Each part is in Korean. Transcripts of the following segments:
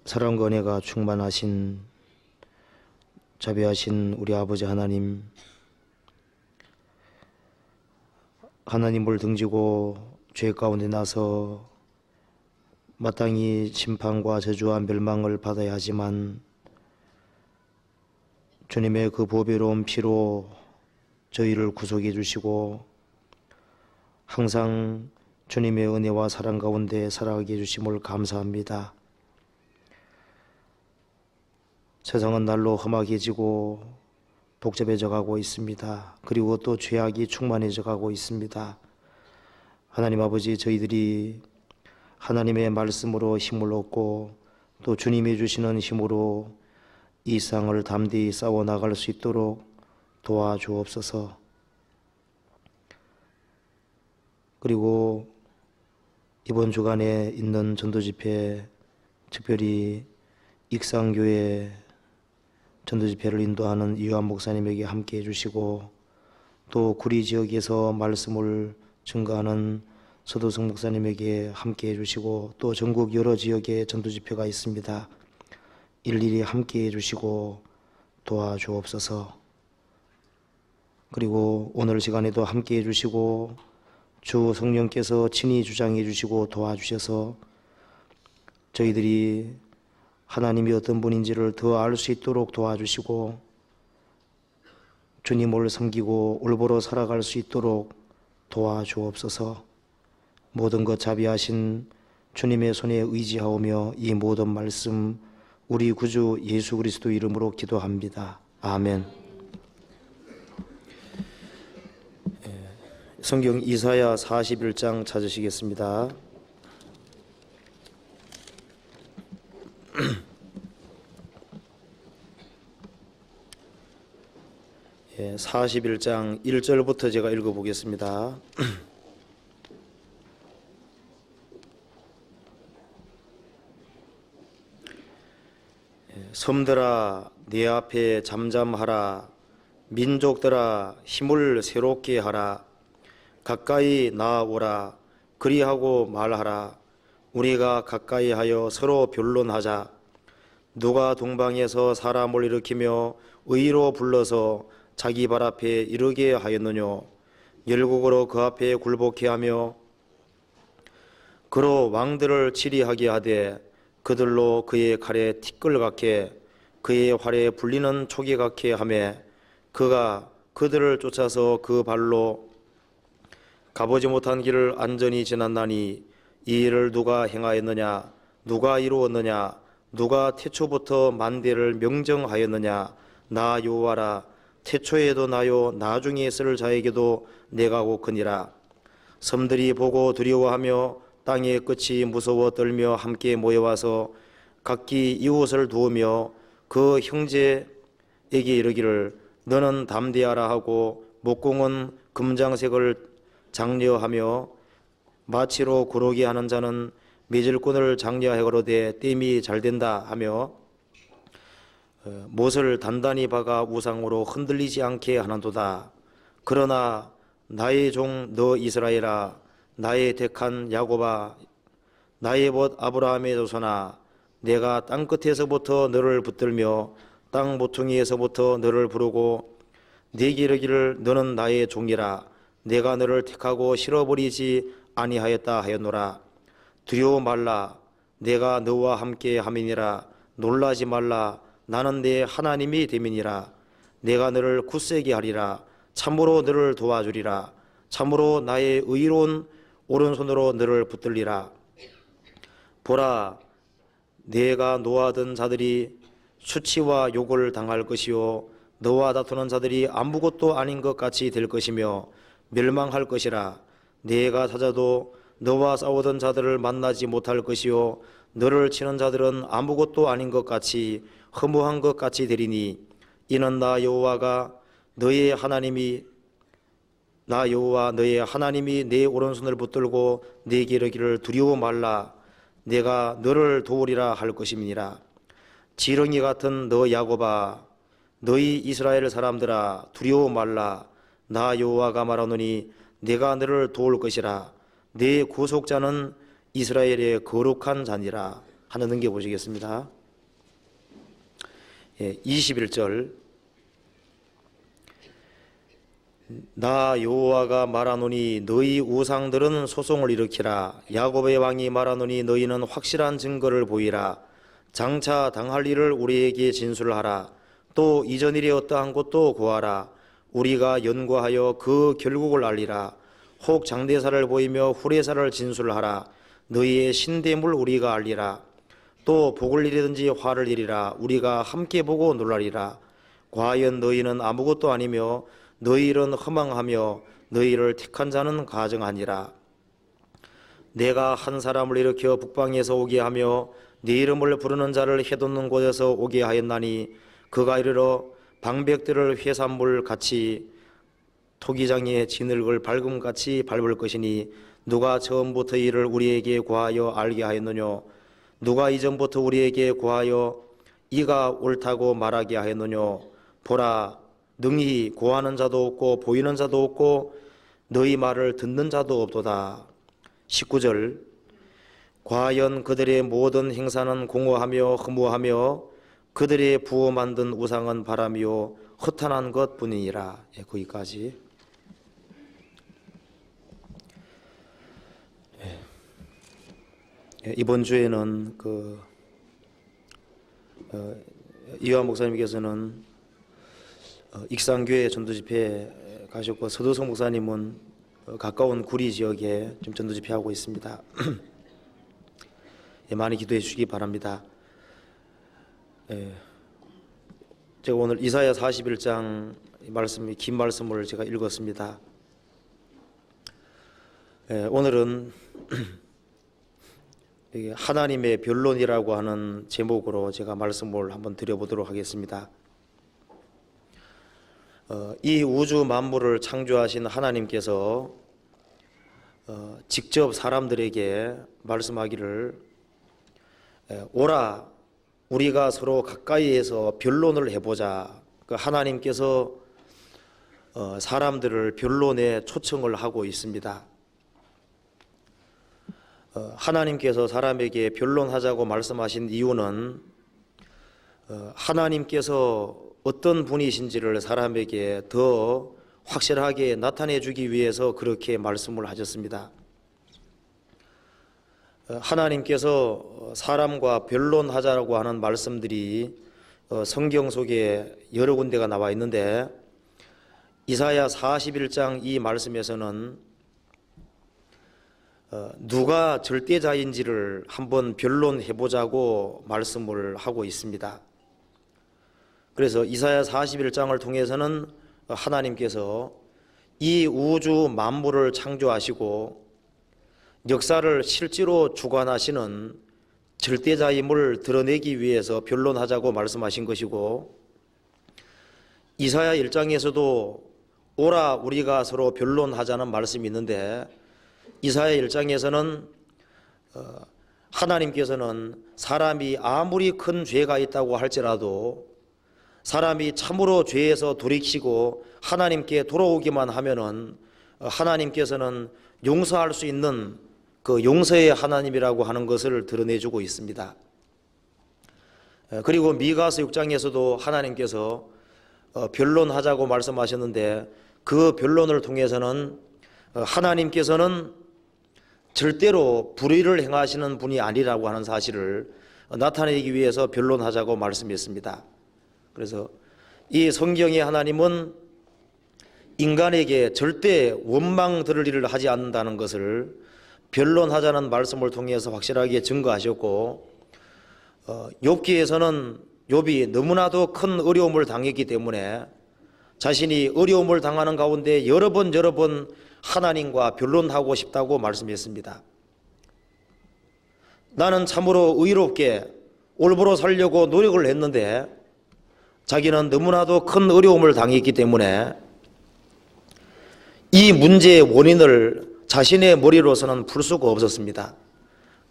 사랑과 은혜가 충만하신 자비하신 우리 아버지 하나님, 하나님을 등지고 죄 가운데 나서 마땅히 심판과 저주와 멸망을 받아야 하지만 주님의 그 보배로운 피로 저희를 구속해 주시고 항상 주님의 은혜와 사랑 가운데 살아가게 해주심을 감사합니다. 세상은 날로 험악해지고 복잡해져 가고 있습니다. 그리고 또 죄악이 충만해져 가고 있습니다. 하나님 아버지, 저희들이 하나님의 말씀으로 힘을 얻고 또 주님이 주시는 힘으로 이 세상을 담대히 싸워 나갈 수 있도록 도와주옵소서. 그리고 이번 주간에 있는 전도집회, 특별히 익산교회 전도집회를 인도하는 이유한 목사님에게 함께 해주시고 또 구리 지역에서 말씀을 증거하는 서도성 목사님에게 함께 해주시고 또 전국 여러 지역에 전도집회가 있습니다. 일일이 함께 해주시고 도와주옵소서. 그리고 오늘 시간에도 함께 해주시고 주 성령께서 친히 주장해 주시고 도와주셔서 저희들이 하나님이 어떤 분인지를 더 알 수 있도록 도와주시고 주님을 섬기고 올바로 살아갈 수 있도록 도와주옵소서. 모든 것 자비하신 주님의 손에 의지하오며 이 모든 말씀 우리 구주 예수 그리스도 이름으로 기도합니다. 아멘. 성경 이사야 41장 찾으시겠습니다. 41장 1절부터 제가 읽어보겠습니다. 섬들아 내 앞에 잠잠하라. 민족들아 힘을 새롭게 하라. 가까이 나아오라. 그리하고 말하라. 우리가 가까이 하여 서로 변론하자. 누가 동방에서 사람을 일으키며 의로 불러서 자기 발 앞에 이르게 하였느뇨. 열국으로 그 앞에 굴복케 하며 그로 왕들을 치리하게 하되 그들로 그의 칼에 티끌같게 그의 활에 불리는 촉이같게 하며 그가 그들을 쫓아서 그 발로 가보지 못한 길을 안전히 지났나니 이 일을 누가 행하였느냐? 누가 이루었느냐? 누가 태초부터 만대를 명정하였느냐? 나 여호와라. 태초에도 나요 나중에 있을 자에게도 내가 고크니라. 섬들이 보고 두려워하며 땅의 끝이 무서워 떨며 함께 모여와서 각기 이웃을 두으며 그 형제에게 이르기를 너는 담대하라 하고 목공은 금장색을 장려하며 마치로 고르게 하는 자는 매질꾼을 장려해 거로되 땜이 잘된다 하며 못을 단단히 박아 우상으로 흔들리지 않게 하는도다. 그러나 나의 종 너 이스라엘아, 나의 택한 야곱아, 나의 벗 아브라함의 조선아, 내가 땅끝에서부터 너를 붙들며 땅 모퉁이에서부터 너를 부르고 네게 이르기를 너는 나의 종이라. 내가 너를 택하고 실어버리지 아니하였다 하였노라. 두려워 말라. 내가 너와 함께 함이니라. 놀라지 말라. 나는 내 하나님이 됨이니라. 내가 너를 굳세게 하리라. 참으로 너를 도와주리라. 참으로 나의 의로운 오른손으로 너를 붙들리라. 보라, 내가 노하던 자들이 수치와 욕을 당할 것이요 너와 다투는 자들이 아무것도 아닌 것 같이 될 것이며 멸망할 것이라. 내가 찾아도 너와 싸우던 자들을 만나지 못할 것이요 너를 치는 자들은 아무것도 아닌 것 같이 허무한 것 같이 되리니 이는 나 여호와 너의 하나님이 내 오른손을 붙들고 내게 이르기를 두려워 말라. 내가 너를 도우리라 할 것임이니라. 지렁이 같은 너 야곱아, 너희 이스라엘 사람들아, 두려워 말라. 나 여호와가 말하노니 내가 너를 도울 것이라. 내 구속자는 이스라엘의 거룩한 자니라. 하나 넘겨보시겠습니다. 21절. 나 여호와가 말하노니 너희 우상들은 소송을 일으키라. 야곱의 왕이 말하노니 너희는 확실한 증거를 보이라. 장차 당할 일을 우리에게 진술하라. 또 이전 일이 어떠한 것도 고하라. 우리가 연구하여 그 결국을 알리라. 혹 장대사를 보이며 후레사를 진술하라. 너희의 신대물 우리가 알리라. 또 복을 이리든지 화를 이리라. 우리가 함께 보고 놀라리라. 과연 너희는 아무것도 아니며 너희 일은 허망하며 너희를 택한 자는 가증하니라. 내가 한 사람을 일으켜 북방에서 오게 하며 네 이름을 부르는 자를 해돋는 곳에서 오게 하였나니 그가 이르러 방백들을 회산물 같이 토기장의 진흙을 밟음같이 밟을 것이니 누가 처음부터 이를 우리에게 고하여 알게 하였느뇨? 누가 이전부터 우리에게 고하여 이가 옳다고 말하게 하였느뇨? 보라, 능히 고하는 자도 없고 보이는 자도 없고 너희 말을 듣는 자도 없도다. 19절. 과연 그들의 모든 행사는 공허하며 허무하며 그들의 부어 만든 우상은 바람이요 허탄한 것뿐이니라. 거기까지. 이번 주에는 이화 목사님께서는 익산교회 전도집회 가셨고 서도성 목사님은 가까운 구리 지역에 좀 전도집회하고 있습니다. 많이 기도해 주시기 바랍니다. 제가 오늘 이사야 41장 말씀, 긴 말씀을 제가 읽었습니다. 오늘은 하나님의 변론이라고 하는 제목으로 제가 말씀을 한번 드려보도록 하겠습니다. 이 우주 만물을 창조하신 하나님께서 직접 사람들에게 말씀하기를 오라 우리가 서로 가까이에서 변론을 해보자. 하나님께서 사람들을 변론에 초청을 하고 있습니다. 하나님께서 사람에게 변론하자고 말씀하신 이유는 하나님께서 어떤 분이신지를 사람에게 더 확실하게 나타내 주기 위해서 그렇게 말씀을 하셨습니다. 하나님께서 사람과 변론하자고 하는 말씀들이 성경 속에 여러 군데가 나와 있는데 이사야 41장 이 말씀에서는 누가 절대자인지를 한번 변론해보자고 말씀을 하고 있습니다. 그래서 이사야 41장을 통해서는 하나님께서 이 우주 만물을 창조하시고 역사를 실제로 주관하시는 절대자임을 드러내기 위해서 변론하자고 말씀하신 것이고 이사야 1장에서도 오라 우리가 서로 변론하자는 말씀이 있는데 이사야 1장에서는 하나님께서는 사람이 아무리 큰 죄가 있다고 할지라도 사람이 참으로 죄에서 돌이키고 하나님께 돌아오기만 하면은 하나님께서는 용서할 수 있는 그 용서의 하나님이라고 하는 것을 드러내주고 있습니다. 그리고 미가서 6장에서도 하나님께서 변론하자고 말씀하셨는데 그 변론을 통해서는 하나님께서는 절대로 불의를 행하시는 분이 아니라고 하는 사실을 나타내기 위해서 변론하자고 말씀했습니다. 그래서 이 성경의 하나님은 인간에게 절대 원망 들을 일을 하지 않는다는 것을 변론하자는 말씀을 통해서 확실하게 증거하셨고 욥기에서는 욥이 너무나도 큰 어려움을 당했기 때문에 자신이 어려움을 당하는 가운데 여러 번 하나님과 변론하고 싶다고 말씀했습니다. 나는 참으로 의롭게 올바로 살려고 노력을 했는데 자기는 너무나도 큰 어려움을 당했기 때문에 이 문제의 원인을 자신의 머리로서는 풀 수가 없었습니다.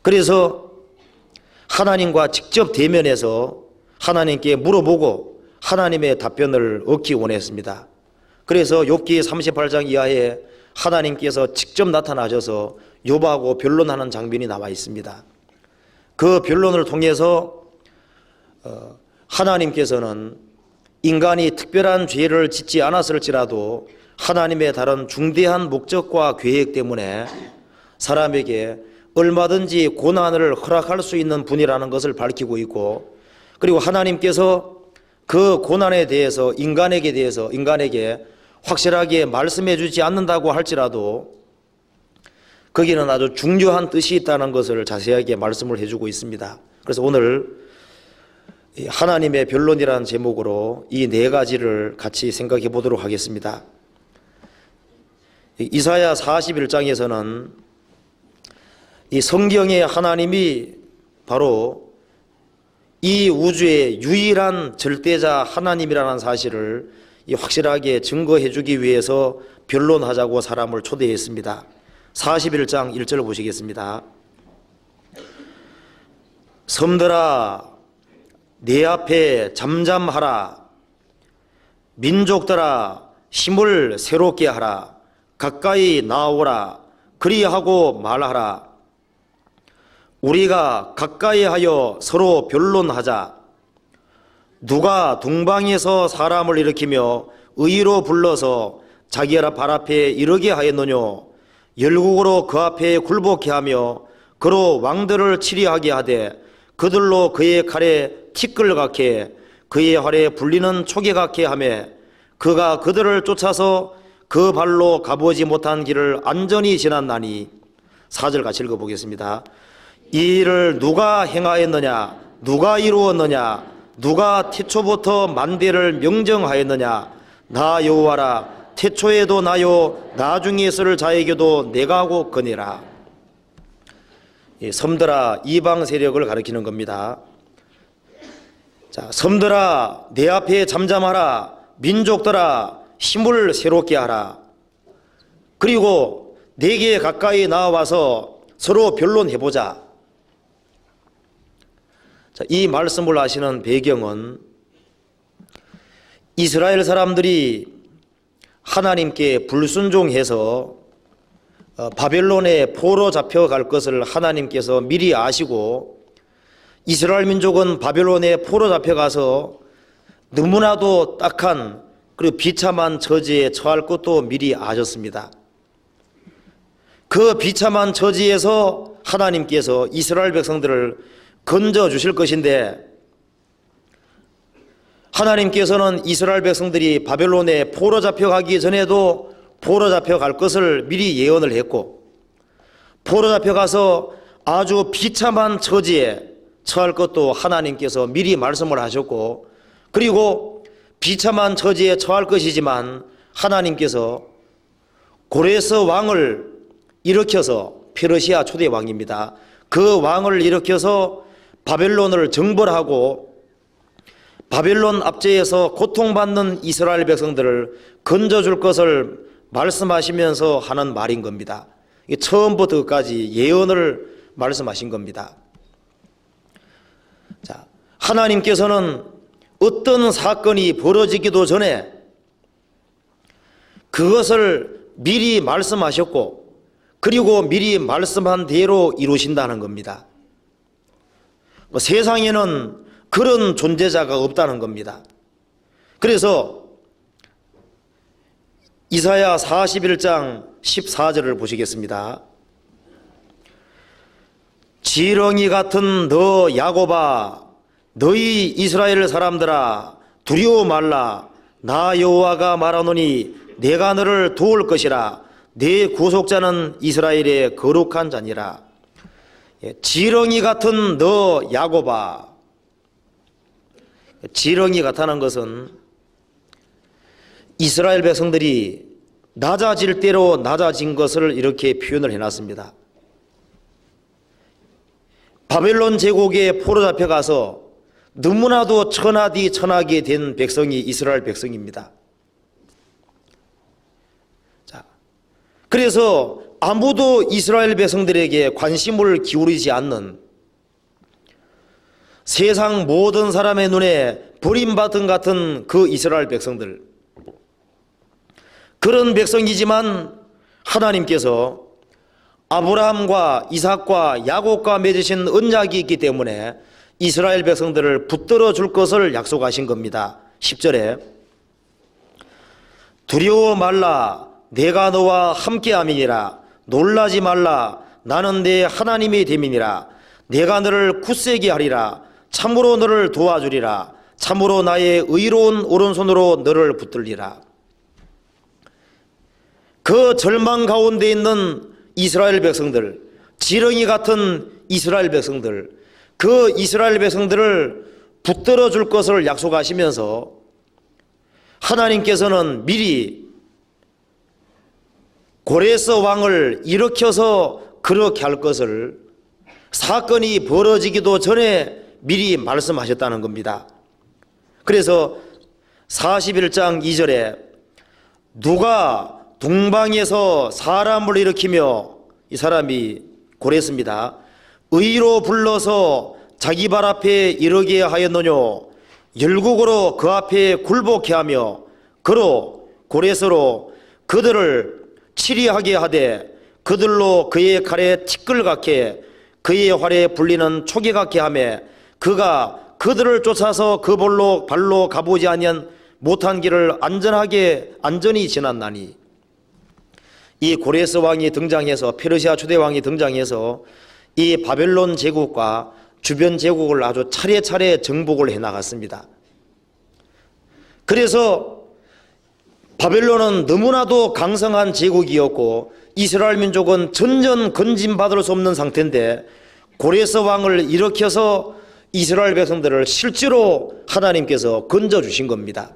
그래서 하나님과 직접 대면해서 하나님께 물어보고 하나님의 답변을 얻기 원했습니다. 그래서 욥기 38장 이하에 하나님께서 직접 나타나셔서 욥하고 변론하는 장면이 나와 있습니다. 그 변론을 통해서 하나님께서는 인간이 특별한 죄를 짓지 않았을지라도 하나님의 다른 중대한 목적과 계획 때문에 사람에게 얼마든지 고난을 허락할 수 있는 분이라는 것을 밝히고 있고, 그리고 하나님께서 그 고난에 대해서 인간에게 확실하게 말씀해 주지 않는다고 할지라도 거기는 아주 중요한 뜻이 있다는 것을 자세하게 말씀을 해주고 있습니다. 그래서 오늘 하나님의 변론이라는 제목으로 이 네 가지를 같이 생각해 보도록 하겠습니다. 이사야 41장에서는 이 성경에 하나님이 바로 이 우주의 유일한 절대자 하나님이라는 사실을 확실하게 증거해 주기 위해서 변론하자고 사람을 초대했습니다. 41장 1절 보시겠습니다. 섬들아 내 앞에 잠잠하라. 민족들아 힘을 새롭게 하라. 가까이 나오라. 그리하고 말하라. 우리가 가까이 하여 서로 변론하자. 누가 동방에서 사람을 일으키며 의로 불러서 자기라 발 앞에 이르게 하였느뇨. 열국으로 그 앞에 굴복케 하며 그로 왕들을 치리하게 하되 그들로 그의 칼에 티끌 같게 그의 활에 불리는 초계 같게 하며 그가 그들을 쫓아서 그 발로 가보지 못한 길을 안전히 지났나니. 4절 같이 읽어보겠습니다. 이 일을 누가 행하였느냐? 누가 이루었느냐? 누가 태초부터 만대를 명정하였느냐? 나 여호와라. 태초에도 나요 나중에 있을 자에게도 내가 하고 거니라. 섬들아 이방 세력을 가리키는 겁니다. 자, 섬들아 내 앞에 잠잠하라. 민족들아 힘을 새롭게 하라. 그리고 내게 가까이 나와서 서로 변론해보자. 자, 이 말씀을 하시는 배경은 이스라엘 사람들이 하나님께 불순종해서 바벨론에 포로 잡혀갈 것을 하나님께서 미리 아시고 이스라엘 민족은 바벨론에 포로 잡혀가서 너무나도 딱한 그리고 비참한 처지에 처할 것도 미리 아셨습니다. 그 비참한 처지에서 하나님께서 이스라엘 백성들을 건져 주실 것인데, 하나님께서는 이스라엘 백성들이 바벨론에 포로 잡혀가기 전에도 포로 잡혀갈 것을 미리 예언을 했고, 포로 잡혀가서 아주 비참한 처지에 처할 것도 하나님께서 미리 말씀을 하셨고, 그리고 비참한 처지에 처할 것이지만 하나님께서 고레스 왕을 일으켜서, 페르시아 초대 왕입니다. 그 왕을 일으켜서 바벨론을 정벌하고 바벨론 압제에서 고통받는 이스라엘 백성들을 건져줄 것을 말씀하시면서 하는 말인 겁니다. 이게 처음부터 끝까지 예언을 말씀하신 겁니다. 자, 하나님께서는 어떤 사건이 벌어지기도 전에 그것을 미리 말씀하셨고, 그리고 미리 말씀한 대로 이루신다는 겁니다. 세상에는 그런 존재자가 없다는 겁니다. 그래서 이사야 41장 14절을 보시겠습니다. 지렁이 같은 너 야곱아, 너희 이스라엘 사람들아, 두려워 말라. 나 여호와가 말하노니 내가 너를 도울 것이라. 내 구속자는 이스라엘의 거룩한 자니라. 지렁이 같은 너 야곱아. 지렁이 같다는 것은 이스라엘 백성들이 낮아질 대로 낮아진 것을 이렇게 표현을 해놨습니다. 바벨론 제국에 포로 잡혀가서 너무나도 천하디 천하게 된 백성이 이스라엘 백성입니다. 자, 그래서 아무도 이스라엘 백성들에게 관심을 기울이지 않는, 세상 모든 사람의 눈에 버림받은 같은 그 이스라엘 백성들, 그런 백성이지만 하나님께서 아브라함과 이삭과 야곱과 맺으신 언약이 있기 때문에 이스라엘 백성들을 붙들어 줄 것을 약속하신 겁니다. 10절에 두려워 말라 내가 너와 함께함이니라 놀라지 말라 나는 내 하나님이 됨이니라 내가 너를 굳세게 하리라 참으로 너를 도와주리라 참으로 나의 의로운 오른손으로 너를 붙들리라. 그 절망 가운데 있는 이스라엘 백성들, 지렁이 같은 이스라엘 백성들, 그 이스라엘 백성들을 붙들어 줄 것을 약속하시면서 하나님께서는 미리 고레스 왕을 일으켜서 그렇게 할 것을 사건이 벌어지기도 전에 미리 말씀하셨다는 겁니다. 그래서 41장 2절에 누가 동방에서 사람을 일으키며, 이 사람이 고레스입니다. 의로 불러서 자기 발 앞에 이르게 하였노뇨 열국으로 그 앞에 굴복케 하며 그로 고레스로 그들을 치리하게 하되 그들로 그의 칼에 티끌 같게 그의 활에 불리는 초계 같게 하며 그가 그들을 쫓아서 그 발로 가보지 아니한 못한 길을 안전히 지났나니. 이 고레스 왕이 등장해서, 페르시아 초대 왕이 등장해서 이 바벨론 제국과 주변 제국을 아주 차례차례 정복을 해 나갔습니다. 그래서 바벨론은 너무나도 강성한 제국이었고 이스라엘 민족은 전전 건진받을 수 없는 상태인데 고레스 왕을 일으켜서 이스라엘 백성들을 실제로 하나님께서 건져주신 겁니다.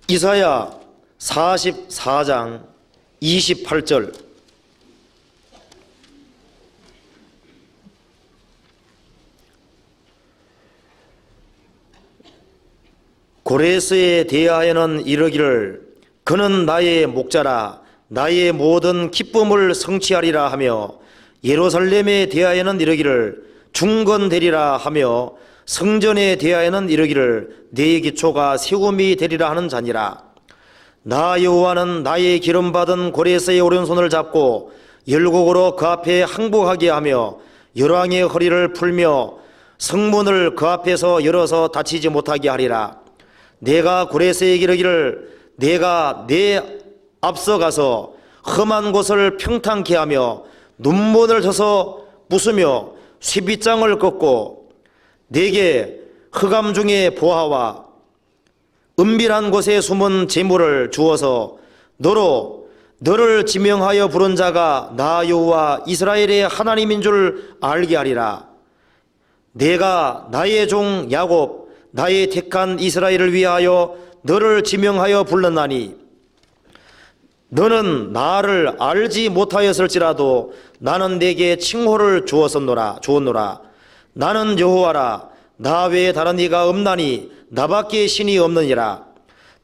이사야 44장 28절 고레스에 대하여는 이르기를 그는 나의 목자라 나의 모든 기쁨을 성취하리라 하며 예루살렘에 대하여는 이르기를 중건되리라 하며 성전에 대하여는 이르기를 내 기초가 세움이 되리라 하는 자니라. 나 여호와는 나의 기름받은 고레스의 오른손을 잡고 열국으로 그 앞에 항복하게 하며 열왕의 허리를 풀며 성문을 그 앞에서 열어서 닫히지 못하게 하리라. 내가 고레스에게 이르기를 내가 내 앞서가서 험한 곳을 평탄케 하며 눈문을 쳐서 부수며 쇠빗장을 꺾고 내게 흑암 중에 보화와 은밀한 곳에 숨은 재물을 주어서 너를 지명하여 부른 자가 나 여호와 이스라엘의 하나님인 줄 알게 하리라. 내가 나의 종 야곱 나의 택한 이스라엘을 위하여 너를 지명하여 불렀나니 너는 나를 알지 못하였을지라도 나는 내게 칭호를 주었노라. 나는 여호와라. 나 외에 다른 이가 없나니 나밖에 신이 없느니라.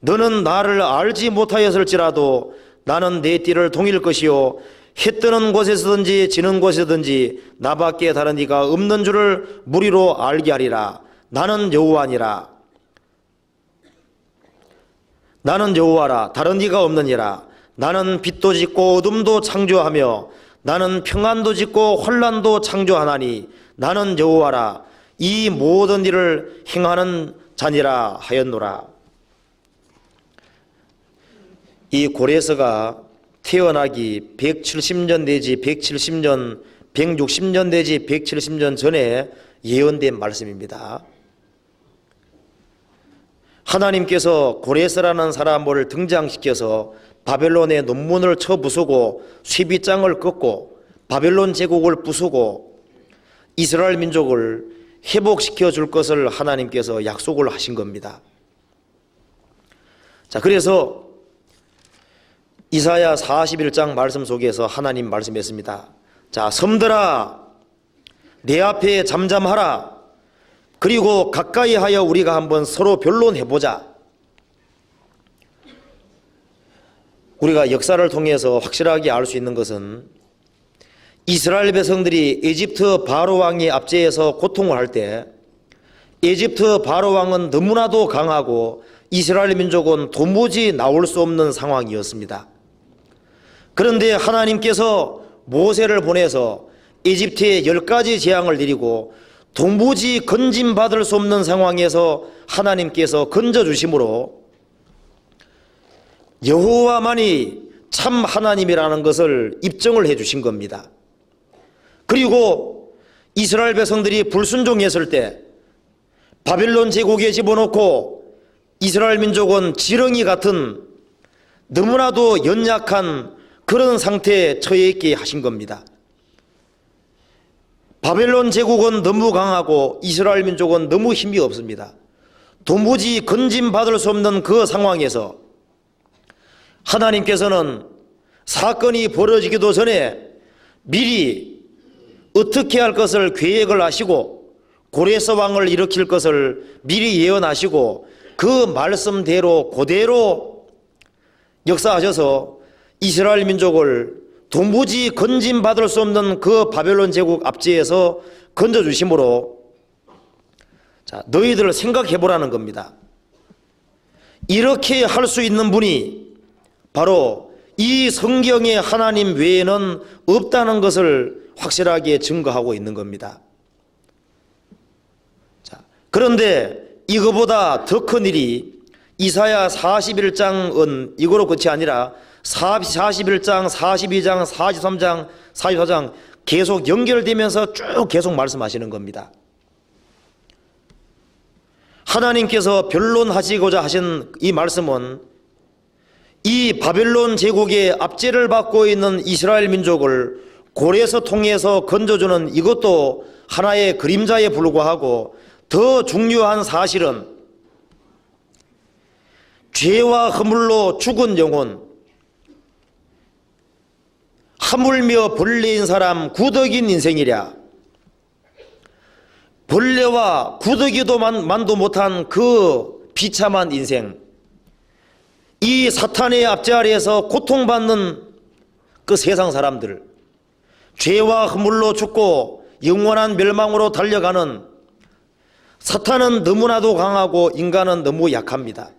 너는 나를 알지 못하였을지라도 나는 내 띠를 동일 것이요 해 뜨는 곳에서든지 지는 곳에서든지 나밖에 다른 이가 없는 줄을 무리로 알게 하리라. 나는 여호와니라. 나는 여호와라. 다른 이가 없느니라. 나는 빛도 짓고 어둠도 창조하며 나는 평안도 짓고 혼란도 창조하나니 나는 여호와라. 이 모든 일을 행하는 자니라 하였노라. 이 고레스가 태어나기 170년 내지 170년, 160년 내지 170년 전에 예언된 말씀입니다. 하나님께서 고레스라는 사람을 등장시켜서 바벨론의 논문을 쳐 부수고 쇠빗장을 꺾고 바벨론 제국을 부수고 이스라엘 민족을 회복시켜 줄 것을 하나님께서 약속을 하신 겁니다. 자, 그래서 이사야 41장 말씀 속에서 하나님 말씀했습니다. 자, 섬들아 내 앞에 잠잠하라. 그리고 가까이 하여 우리가 한번 서로 변론해보자. 우리가 역사를 통해서 확실하게 알 수 있는 것은 이스라엘 백성들이 에집트 바로 왕이 압제해서 고통을 할 때 에집트 바로 왕은 너무나도 강하고 이스라엘 민족은 도무지 나올 수 없는 상황이었습니다. 그런데 하나님께서 모세를 보내서 이집트에 10가지 재앙을 내리고 도무지 건짐받을 수 없는 상황에서 하나님께서 건져주심으로 여호와만이 참 하나님이라는 것을 입증을 해 주신 겁니다. 그리고 이스라엘 백성들이 불순종했을 때 바벨론 제국에 집어넣고 이스라엘 민족은 지렁이 같은 너무나도 연약한 그런 상태에 처해 있게 하신 겁니다. 바벨론 제국은 너무 강하고 이스라엘 민족은 너무 힘이 없습니다. 도무지 건짐받을 수 없는 그 상황에서 하나님께서는 사건이 벌어지기도 전에 미리 어떻게 할 것을 계획을 하시고 고레스 왕을 일으킬 것을 미리 예언하시고 그 말씀대로 그대로 역사하셔서 이스라엘 민족을 도무지 건짐받을 수 없는 그 바벨론 제국 압제에서 건져주심으로 자, 너희들 생각해 보라는 겁니다. 이렇게 할 수 있는 분이 바로 이 성경에 하나님 외에는 없다는 것을 확실하게 증거하고 있는 겁니다. 자, 그런데 이거보다 더 큰 일이 이사야 41장은 이거로 끝이 아니라 41장, 42장, 43장, 44장 계속 연결되면서 쭉 계속 말씀하시는 겁니다. 하나님께서 변론하시고자 하신 이 말씀은 이 바벨론 제국의 압제를 받고 있는 이스라엘 민족을 고레스 통해서 건져주는 이것도 하나의 그림자에 불과하고 더 중요한 사실은 죄와 허물로 죽은 영혼, 하물며 벌레인 사람 구덕인 인생이랴. 벌레와 구더기도 만도 못한 그 비참한 인생, 이 사탄의 압제 아래에서 고통받는 그 세상 사람들, 죄와 허물로 죽고 영원한 멸망으로 달려가는 사탄은 너무나도 강하고 인간은 너무 약합니다.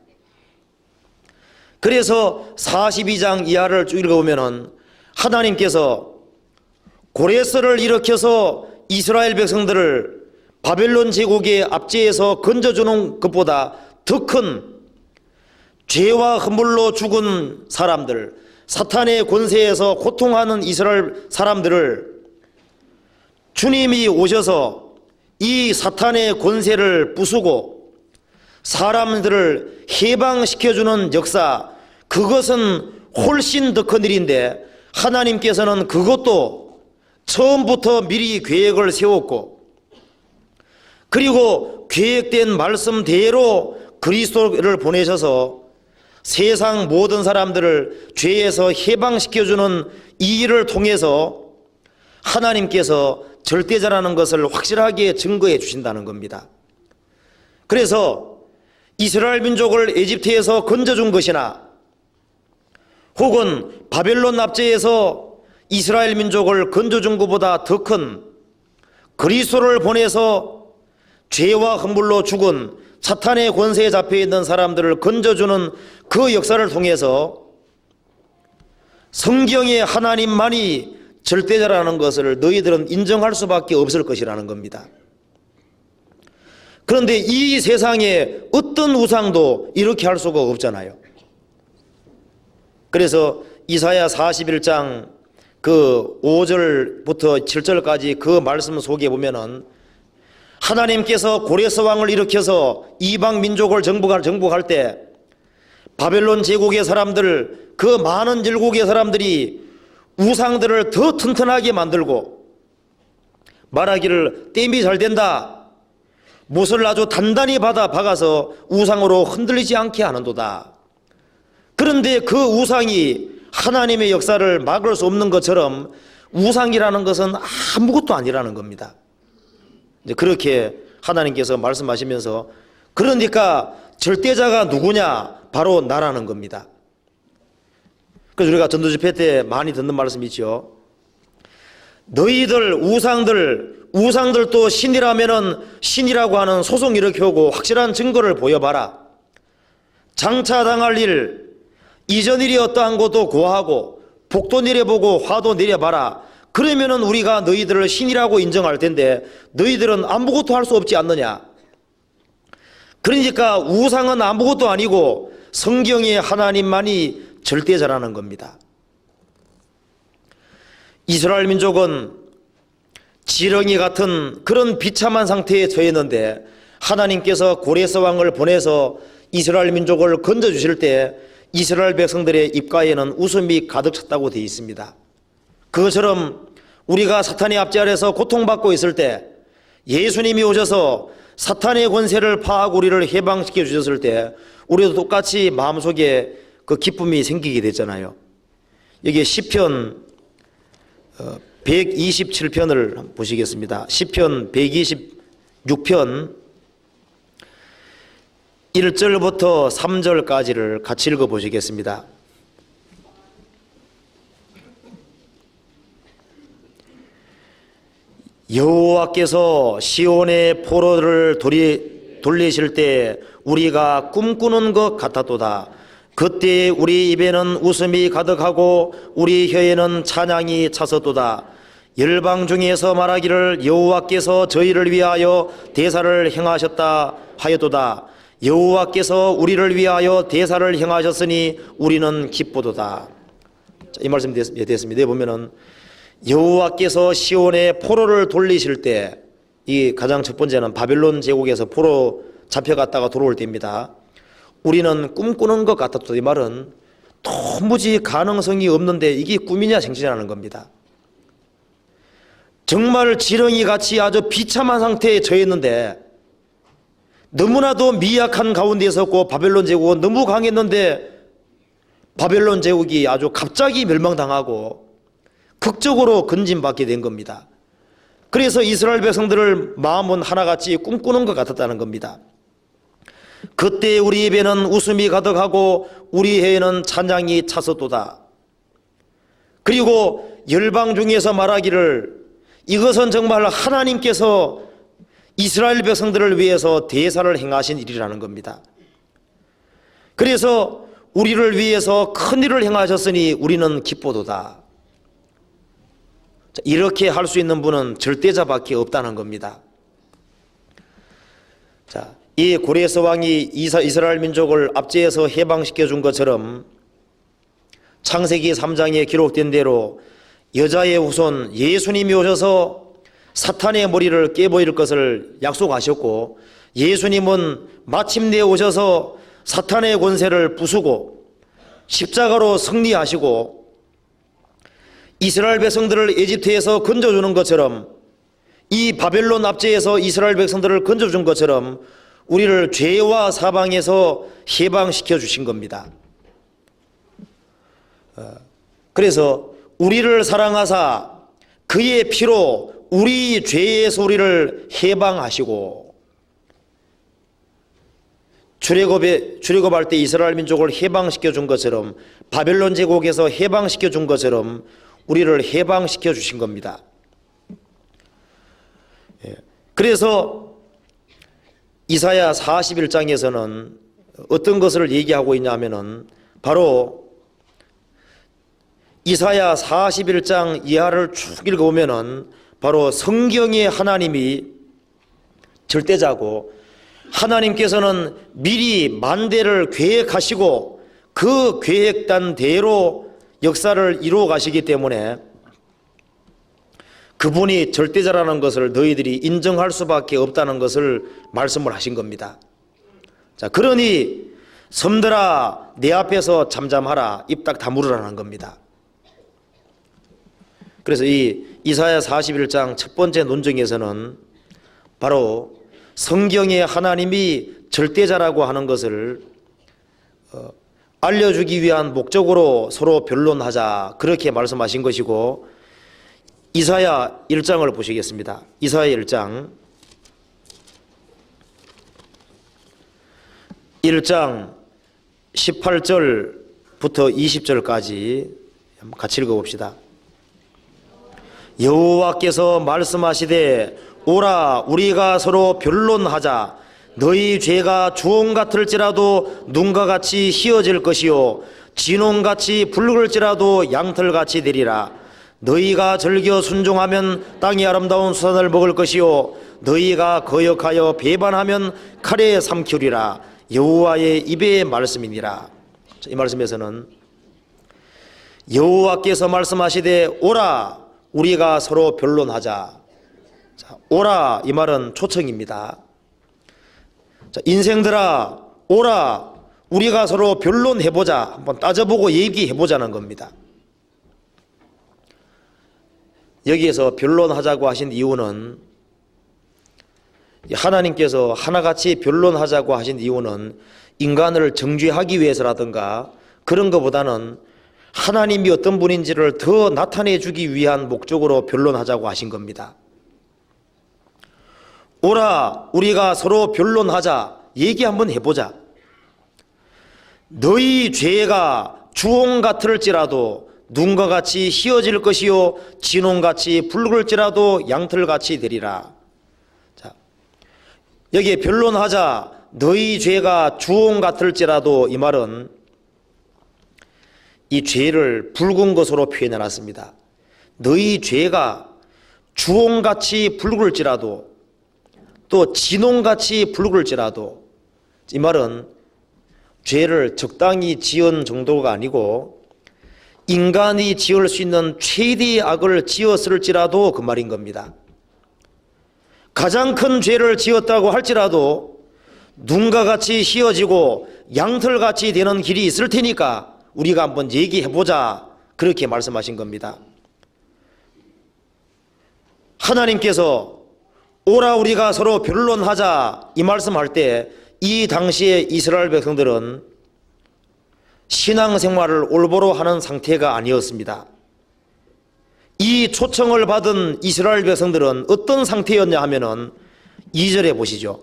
그래서 42장 이하를 쭉 읽어보면 하나님께서 고레스를 일으켜서 이스라엘 백성들을 바벨론 제국의 압제에서 건져주는 것보다 더 큰 죄와 허물로 죽은 사람들, 사탄의 권세에서 고통하는 이스라엘 사람들을 주님이 오셔서 이 사탄의 권세를 부수고 사람들을 해방시켜주는 역사, 그것은 훨씬 더 큰 일인데 하나님께서는 그것도 처음부터 미리 계획을 세웠고 그리고 계획된 말씀대로 그리스도를 보내셔서 세상 모든 사람들을 죄에서 해방시켜주는 이 일을 통해서 하나님께서 절대자라는 것을 확실하게 증거해 주신다는 겁니다. 그래서 이스라엘 민족을 에집트에서 건져준 것이나 혹은 바벨론 압제에서 이스라엘 민족을 건져준 것보다 더 큰 그리스도를 보내서 죄와 허물로 죽은 사탄의 권세에 잡혀있는 사람들을 건져주는 그 역사를 통해서 성경의 하나님만이 절대자라는 것을 너희들은 인정할 수밖에 없을 것이라는 겁니다. 그런데 이 세상에 어떤 우상도 이렇게 할 수가 없잖아요. 그래서 이사야 41장 그 5절부터 7절까지 그 말씀 속에 보면은 하나님께서 고레스 왕을 일으켜서 이방 민족을 정복할 때 바벨론 제국의 사람들, 그 많은 열국의 사람들이 우상들을 더 튼튼하게 만들고 말하기를 땜이 잘 된다, 못을 아주 단단히 박아서 우상으로 흔들리지 않게 하는도다. 그런데 그 우상이 하나님의 역사를 막을 수 없는 것처럼 우상이라는 것은 아무것도 아니라는 겁니다. 그렇게 하나님께서 말씀하시면서 그러니까 절대자가 누구냐? 바로 나라는 겁니다. 그래서 우리가 전도집회 때 많이 듣는 말씀이죠. 너희들 우상들도 신이라면은 신이라고 하는 소송 이렇게 오고 확실한 증거를 보여봐라. 장차 당할 일, 이전 일이 어떠한 것도 고하고 복도 내려보고 화도 내려봐라. 그러면은 우리가 너희들을 신이라고 인정할 텐데 너희들은 아무것도 할 수 없지 않느냐. 그러니까 우상은 아무것도 아니고 성경의 하나님만이 절대자라는 겁니다. 이스라엘 민족은 지렁이 같은 그런 비참한 상태에 처했는데 하나님께서 고레스 왕을 보내서 이스라엘 민족을 건져주실 때 이스라엘 백성들의 입가에는 웃음이 가득 찼다고 되어 있습니다. 그것처럼 우리가 사탄의 압제 아래서 고통받고 있을 때 예수님이 오셔서 사탄의 권세를 파하고 우리를 해방시켜 주셨을 때 우리도 똑같이 마음속에 그 기쁨이 생기게 됐잖아요. 여기 시편 127편을 보시겠습니다. 시편 126편 1절부터 3절까지를 같이 읽어보시겠습니다. 여호와께서 시온의 포로를 돌리실 때 우리가 꿈꾸는 것 같았도다. 그때 우리 입에는 웃음이 가득하고 우리 혀에는 찬양이 찼었도다. 열방 중에서 말하기를 여호와께서 저희를 위하여 대사를 행하셨다 하였도다. 여호와께서 우리를 위하여 대사를 행하셨으니 우리는 기쁘도다. 이 말씀 됐습니다. 보면은 여호와께서 시온의 포로를 돌리실 때, 이 가장 첫 번째는 바벨론 제국에서 포로 잡혀갔다가 돌아올 때입니다. 우리는 꿈꾸는 것 같았다. 이 말은 도무지 가능성이 없는데 이게 꿈이냐 생시냐는 겁니다. 정말 지렁이 같이 아주 비참한 상태에 처했는데 너무나도 미약한 가운데 있었고 바벨론 제국은 너무 강했는데 바벨론 제국이 아주 갑자기 멸망당하고 극적으로 건진받게 된 겁니다. 그래서 이스라엘 백성들을 마음은 하나같이 꿈꾸는 것 같았다는 겁니다. 그때 우리 입에는 웃음이 가득하고 우리 혀에는 찬양이 찼었도다. 그리고 열방 중에서 말하기를 이것은 정말 하나님께서 이스라엘 백성들을 위해서 대사를 행하신 일이라는 겁니다. 그래서 우리를 위해서 큰 일을 행하셨으니 우리는 기쁘도다. 이렇게 할 수 있는 분은 절대자밖에 없다는 겁니다. 자, 이 고레스 왕이 이스라엘 민족을 압제해서 해방시켜 준 것처럼 창세기 3장에 기록된 대로 여자의 후손 예수님이 오셔서 사탄의 머리를 깨버릴 것을 약속하셨고 예수님은 마침내 오셔서 사탄의 권세를 부수고 십자가로 승리하시고 이스라엘 백성들을 에집트에서 건져주는 것처럼 이 바벨론 압제에서 이스라엘 백성들을 건져준 것처럼 우리를 죄와 사방에서 해방시켜 주신 겁니다. 그래서 우리를 사랑하사 그의 피로 우리 죄에서 우리를 해방하시고 출애굽할 때 이스라엘 민족을 해방시켜 준 것처럼 바벨론 제국에서 해방시켜 준 것처럼 우리를 해방시켜 주신 겁니다. 그래서 이사야 41장에서는 어떤 것을 얘기하고 있냐면은 바로 이사야 41장 이하를 쭉 읽어보면은 바로 성경의 하나님이 절대자고 하나님께서는 미리 만대를 계획하시고 그 계획단 대로 역사를 이루어 가시기 때문에 그분이 절대자라는 것을 너희들이 인정할 수밖에 없다는 것을 말씀을 하신 겁니다. 자, 그러니 섬들아 내 앞에서 잠잠하라 입 딱 다물으라는 겁니다. 그래서 이 이사야 41장 첫 번째 논증에서는 바로 성경의 하나님이 절대자라고 하는 것을 알려주기 위한 목적으로 서로 변론하자 그렇게 말씀하신 것이고 이사야 1장을 보시겠습니다. 이사야 1장 18절부터 20절까지 같이 읽어봅시다. 여호와께서 말씀하시되 오라 우리가 서로 변론하자 너희 죄가 주홍 같을지라도 눈과 같이 희어질 것이요 진홍같이 붉을지라도 양털같이 되리라. 너희가 즐겨 순종하면 땅이 아름다운 수산을 먹을 것이요 너희가 거역하여 배반하면 칼에 삼키리라. 여호와의 입의 말씀이니라. 이 말씀에서는 여호와께서 말씀하시되 오라 우리가 서로 변론하자. 자, 오라 이 말은 초청입니다. 자, 인생들아 오라 우리가 서로 변론해보자. 한번 따져보고 얘기해보자는 겁니다. 여기에서 변론하자고 하신 이유는 하나님께서 하나같이 변론하자고 하신 이유는 인간을 정죄하기 위해서라든가 그런 것보다는 하나님이 어떤 분인지를 더 나타내 주기 위한 목적으로 변론하자고 하신 겁니다. 오라 우리가 서로 변론하자. 얘기 한번 해보자. 너희 죄가 주홍 같을지라도 눈과 같이 희어질 것이요 진홍같이 붉을지라도 양털같이 되리라. 자, 여기에 변론하자. 너희 죄가 주홍 같을지라도 이 말은 이 죄를 붉은 것으로 표현해 놨습니다. 너희 죄가 주홍같이 붉을지라도 또 진홍같이 붉을지라도 이 말은 죄를 적당히 지은 정도가 아니고 인간이 지을 수 있는 최대의 악을 지었을지라도 그 말인 겁니다. 가장 큰 죄를 지었다고 할지라도 눈과 같이 희어지고 양털같이 되는 길이 있을 테니까 우리가 한번 얘기해보자. 그렇게 말씀하신 겁니다. 하나님께서 오라 우리가 서로 변론하자 이 말씀할 때 이 당시에 이스라엘 백성들은 신앙생활을 올바로 하는 상태가 아니었습니다. 이 초청을 받은 이스라엘 백성들은 어떤 상태였냐 하면은 2절에 보시죠.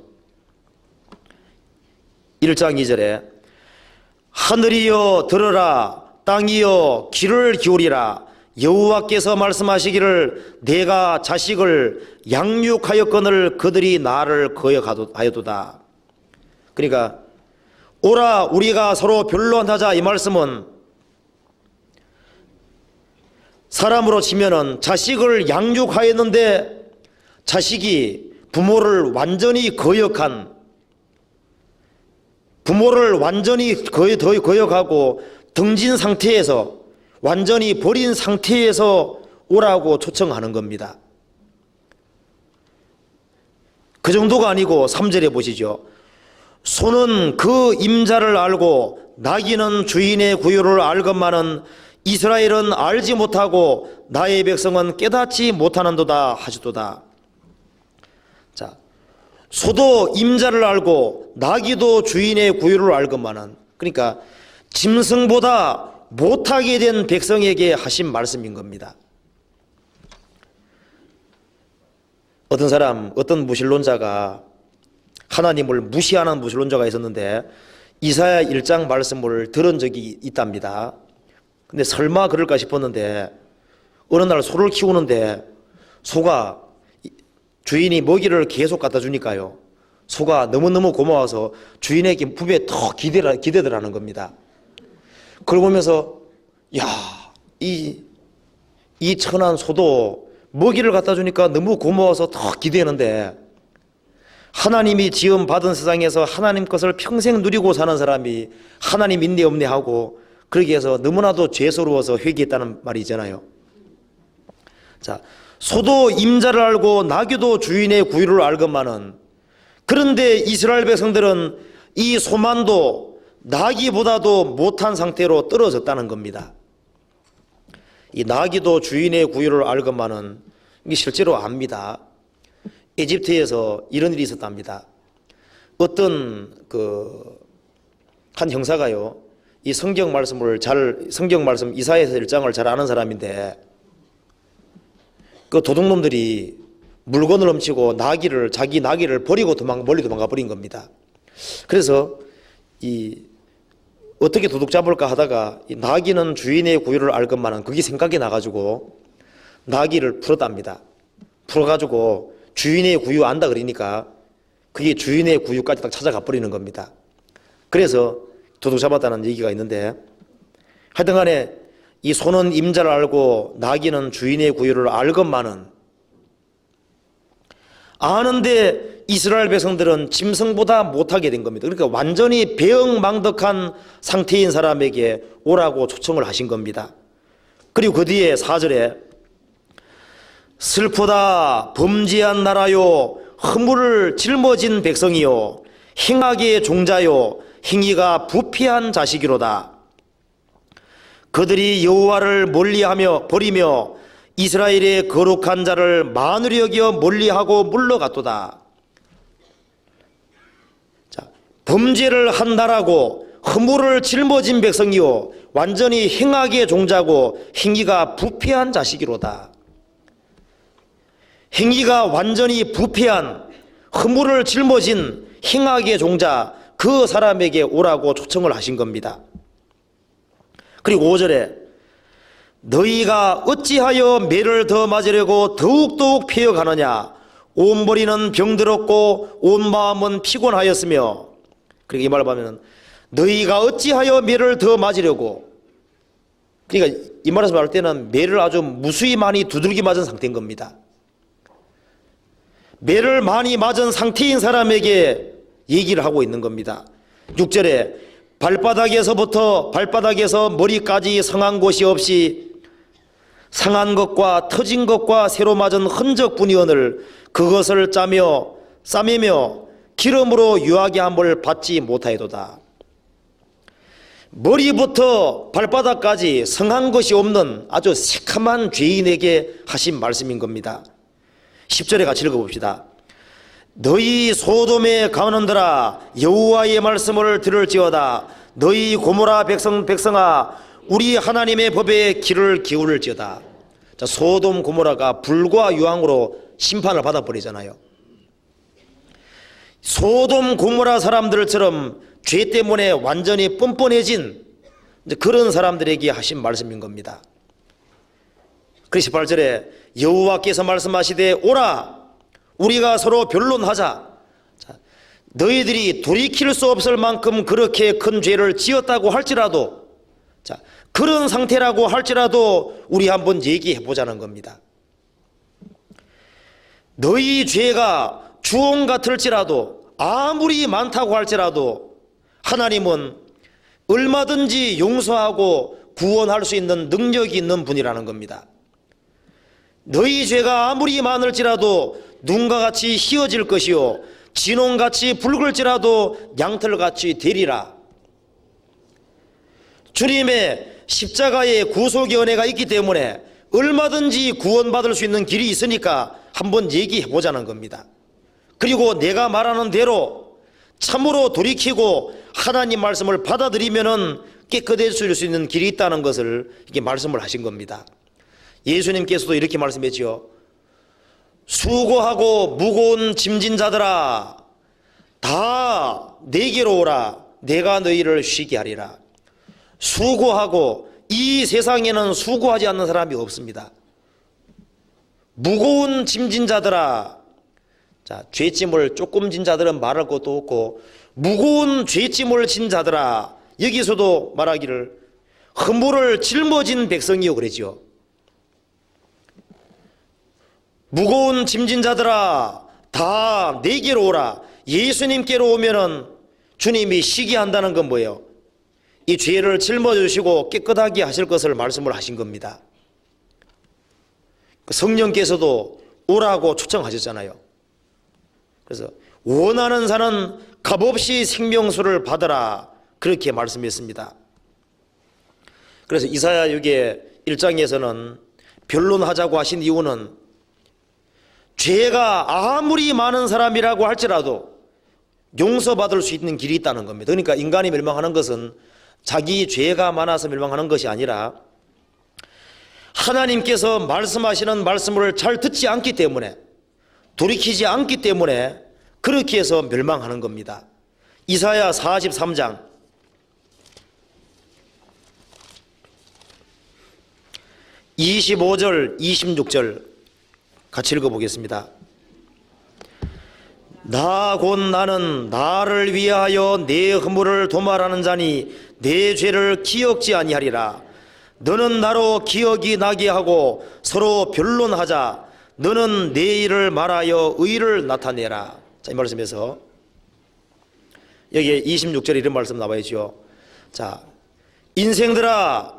1장 2절에 하늘이여 들으라 땅이여 귀를 기울이라 여호와께서 말씀하시기를 내가 자식을 양육하였거늘 그들이 나를 거역하여도다. 그러니까 오라 우리가 서로 변론하자 이 말씀은 사람으로 치면은 자식을 양육하였는데 자식이 부모를 완전히 거역한 부모를 완전히 거역하고 등진 상태에서 완전히 버린 상태에서 오라고 초청하는 겁니다. 그 정도가 아니고 3절에 보시죠. 소는 그 임자를 알고 나귀는 주인의 구유를 알건만은 이스라엘은 알지 못하고 나의 백성은 깨닫지 못하는도다 하시도다. 자, 소도 임자를 알고 나귀도 주인의 구유를 알건만은 그러니까 짐승보다 못하게 된 백성에게 하신 말씀인 겁니다. 어떤 무신론자가 하나님을 무시하는 무신론자가 있었는데 이사야 1장 말씀을 들은 적이 있답니다. 근데 설마 그럴까 싶었는데 어느 날 소를 키우는데 소가 주인이 먹이를 계속 갖다 주니까요. 소가 너무너무 고마워서 주인에게 부부에 더 기대더라는 겁니다. 그걸 보면서 야, 이 천한 소도 먹이를 갖다 주니까 너무 고마워서 더 기대하는데 하나님이 지음 받은 세상에서 하나님 것을 평생 누리고 사는 사람이 하나님 있네 없네 하고 그러기 위해서 너무나도 죄스러워서 회개했다는 말이잖아요. 자, 소도 임자를 알고 나귀도 주인의 구유를 알건만은 그런데 이스라엘 백성들은 이 소만도 나귀보다도 못한 상태로 떨어졌다는 겁니다. 이 나귀도 주인의 구유를 알건만은 이게 실제로 압니다. 이집트에서 이런 일이 있었답니다. 어떤 한 형사가요, 이 성경 말씀 이사야서 1장을 잘 아는 사람인데 그 도둑놈들이 물건을 훔치고 자기 나귀를 버리고 멀리 도망가 버린 겁니다. 그래서 어떻게 도둑 잡을까 하다가 이 나귀는 주인의 구유를 알건만은 그게 생각이 나가지고 나귀를 풀었답니다. 풀어가지고 주인의 구유 안다 그러니까 그게 주인의 구유까지 딱 찾아가 버리는 겁니다. 그래서 도둑 잡았다는 얘기가 있는데, 하여튼 간에 이 소는 임자를 알고 나귀는 주인의 구유를 알건만은, 아는데 이스라엘 백성들은 짐승보다 못하게 된 겁니다. 그러니까 완전히 배응망덕한 상태인 사람에게 오라고 초청을 하신 겁니다. 그리고 그 뒤에 4절에 슬프다 범죄한 나라요 허물을 짊어진 백성이요 행악의 종자요 행위가 부패한 자식이로다. 그들이 여호와를 멀리하며 버리며 이스라엘의 거룩한 자를 만으로 여겨 멀리하고 물러갔도다. 자, 범죄를 한 나라고 허물을 짊어진 백성이요 완전히 행악의 종자고 행위가 부패한 자식이로다. 행위가 완전히 부패한 허물을 짊어진 행악의 종자, 그 사람에게 오라고 초청을 하신 겁니다. 그리고 5절에 너희가 어찌하여 매를 더 맞으려고 더욱더욱 패여가느냐. 온 머리는 병들었고 온 마음은 피곤하였으며. 그러니까 이 말을 보면 너희가 어찌하여 매를 더 맞으려고, 그러니까 이 말에서 말할 때는 매를 아주 무수히 많이 두들기 맞은 상태인 겁니다. 매를 많이 맞은 상태인 사람에게 얘기를 하고 있는 겁니다. 6절에 발바닥에서 머리까지 상한 곳이 없이 상한 것과 터진 것과 새로 맞은 흔적뿐이오늘 그것을 싸매며 기름으로 유하게 함을 받지 못하여도다. 머리부터 발바닥까지 상한 것이 없는 아주 새카만 죄인에게 하신 말씀인 겁니다. 10절에 같이 읽어봅시다. 너희 소돔의 가문들아 여호와의 말씀을 들을지어다. 너희 고모라 백성아 우리 하나님의 법에 귀를 기울일지어다. 자, 소돔 고모라가 불과 유황으로 심판을 받아버리잖아요. 소돔 고모라 사람들처럼 죄 때문에 완전히 뻔뻔해진 그런 사람들에게 하신 말씀인 겁니다. 그래서 18절에 여호와께서 말씀하시되 오라 우리가 서로 변론하자. 자, 너희들이 돌이킬 수 없을 만큼 그렇게 큰 죄를 지었다고 할지라도, 자, 그런 상태라고 할지라도 우리 한번 얘기해 보자는 겁니다. 너희 죄가 주홍 같을지라도 아무리 많다고 할지라도 하나님은 얼마든지 용서하고 구원할 수 있는 능력이 있는 분이라는 겁니다. 너희 죄가 아무리 많을지라도 눈과 같이 희어질 것이요 진홍같이 붉을지라도 양털같이 되리라. 주님의 십자가의 구속의 은혜가 있기 때문에 얼마든지 구원받을 수 있는 길이 있으니까 한번 얘기해 보자는 겁니다. 그리고 내가 말하는 대로 참으로 돌이키고 하나님 말씀을 받아들이면은 깨끗해질 수 있는 길이 있다는 것을 이렇게 말씀을 하신 겁니다. 예수님께서도 이렇게 말씀했죠. 수고하고 무거운 짐진 자들아 다 내게로 오라 내가 너희를 쉬게 하리라. 수고하고, 이 세상에는 수고하지 않는 사람이 없습니다. 무거운 짐진 자들아, 자, 죄짐을 조금 진 자들은 말할 것도 없고 무거운 죄짐을 진 자들아, 여기서도 말하기를 허물을 짊어진 백성이요 그러지요. 무거운 짐진 자들아 다 내게로 오라. 예수님께로 오면은 주님이 쉬게 한다는 건 뭐예요? 이 죄를 짊어주시고 깨끗하게 하실 것을 말씀을 하신 겁니다. 성령께서도 오라고 초청하셨잖아요. 그래서 원하는 자는 값없이 생명수를 받으라 그렇게 말씀했습니다. 그래서 이사야 6의 1장에서는 변론하자고 하신 이유는 죄가 아무리 많은 사람이라고 할지라도 용서받을 수 있는 길이 있다는 겁니다. 그러니까 인간이 멸망하는 것은 자기 죄가 많아서 멸망하는 것이 아니라 하나님께서 말씀하시는 말씀을 잘 듣지 않기 때문에, 돌이키지 않기 때문에 그렇게 해서 멸망하는 겁니다. 이사야 43장 25절 26절 같이 읽어보겠습니다. 나 곧 나는 나를 위하여 내 허물을 도말하는 자니 내 죄를 기억지 아니하리라. 너는 나로 기억이 나게 하고 서로 변론하자. 너는 내 일을 말하여 의를 나타내라. 자, 이 말씀에서 여기에 26절에 이런 말씀 나와있죠. 자, 인생들아,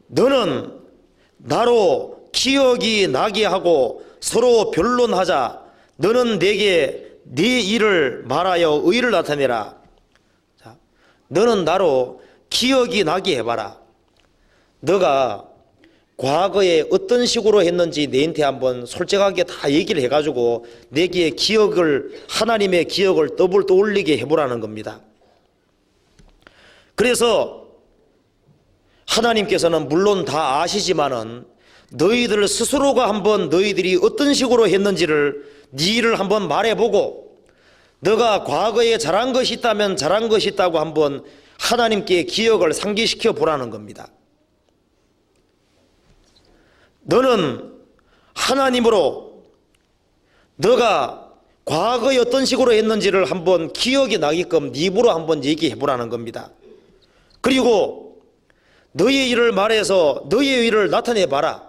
너는 나로 기억이 나게 하고 서로 변론하자. 너는 내게 네 일을 말하여 의를 나타내라. 자, 너는 나로 기억이 나게 해봐라. 너가 과거에 어떤 식으로 했는지 내한테 한번 솔직하게 다 얘기를 해가지고 내게 기억을, 하나님의 기억을 떠올리게 해보라는 겁니다. 그래서 하나님께서는 물론 다 아시지만은 너희들 스스로가 한번 너희들이 어떤 식으로 했는지를 네 일을 한번 말해보고, 너가 과거에 잘한 것이 있다면 잘한 것이 있다고 한번 하나님께 기억을 상기시켜 보라는 겁니다. 너는 하나님으로 너가 과거에 어떤 식으로 했는지를 한번 기억이 나게끔 네 입으로 한번 얘기해 보라는 겁니다. 그리고 너의 일을 말해서 너의 일을 나타내 봐라.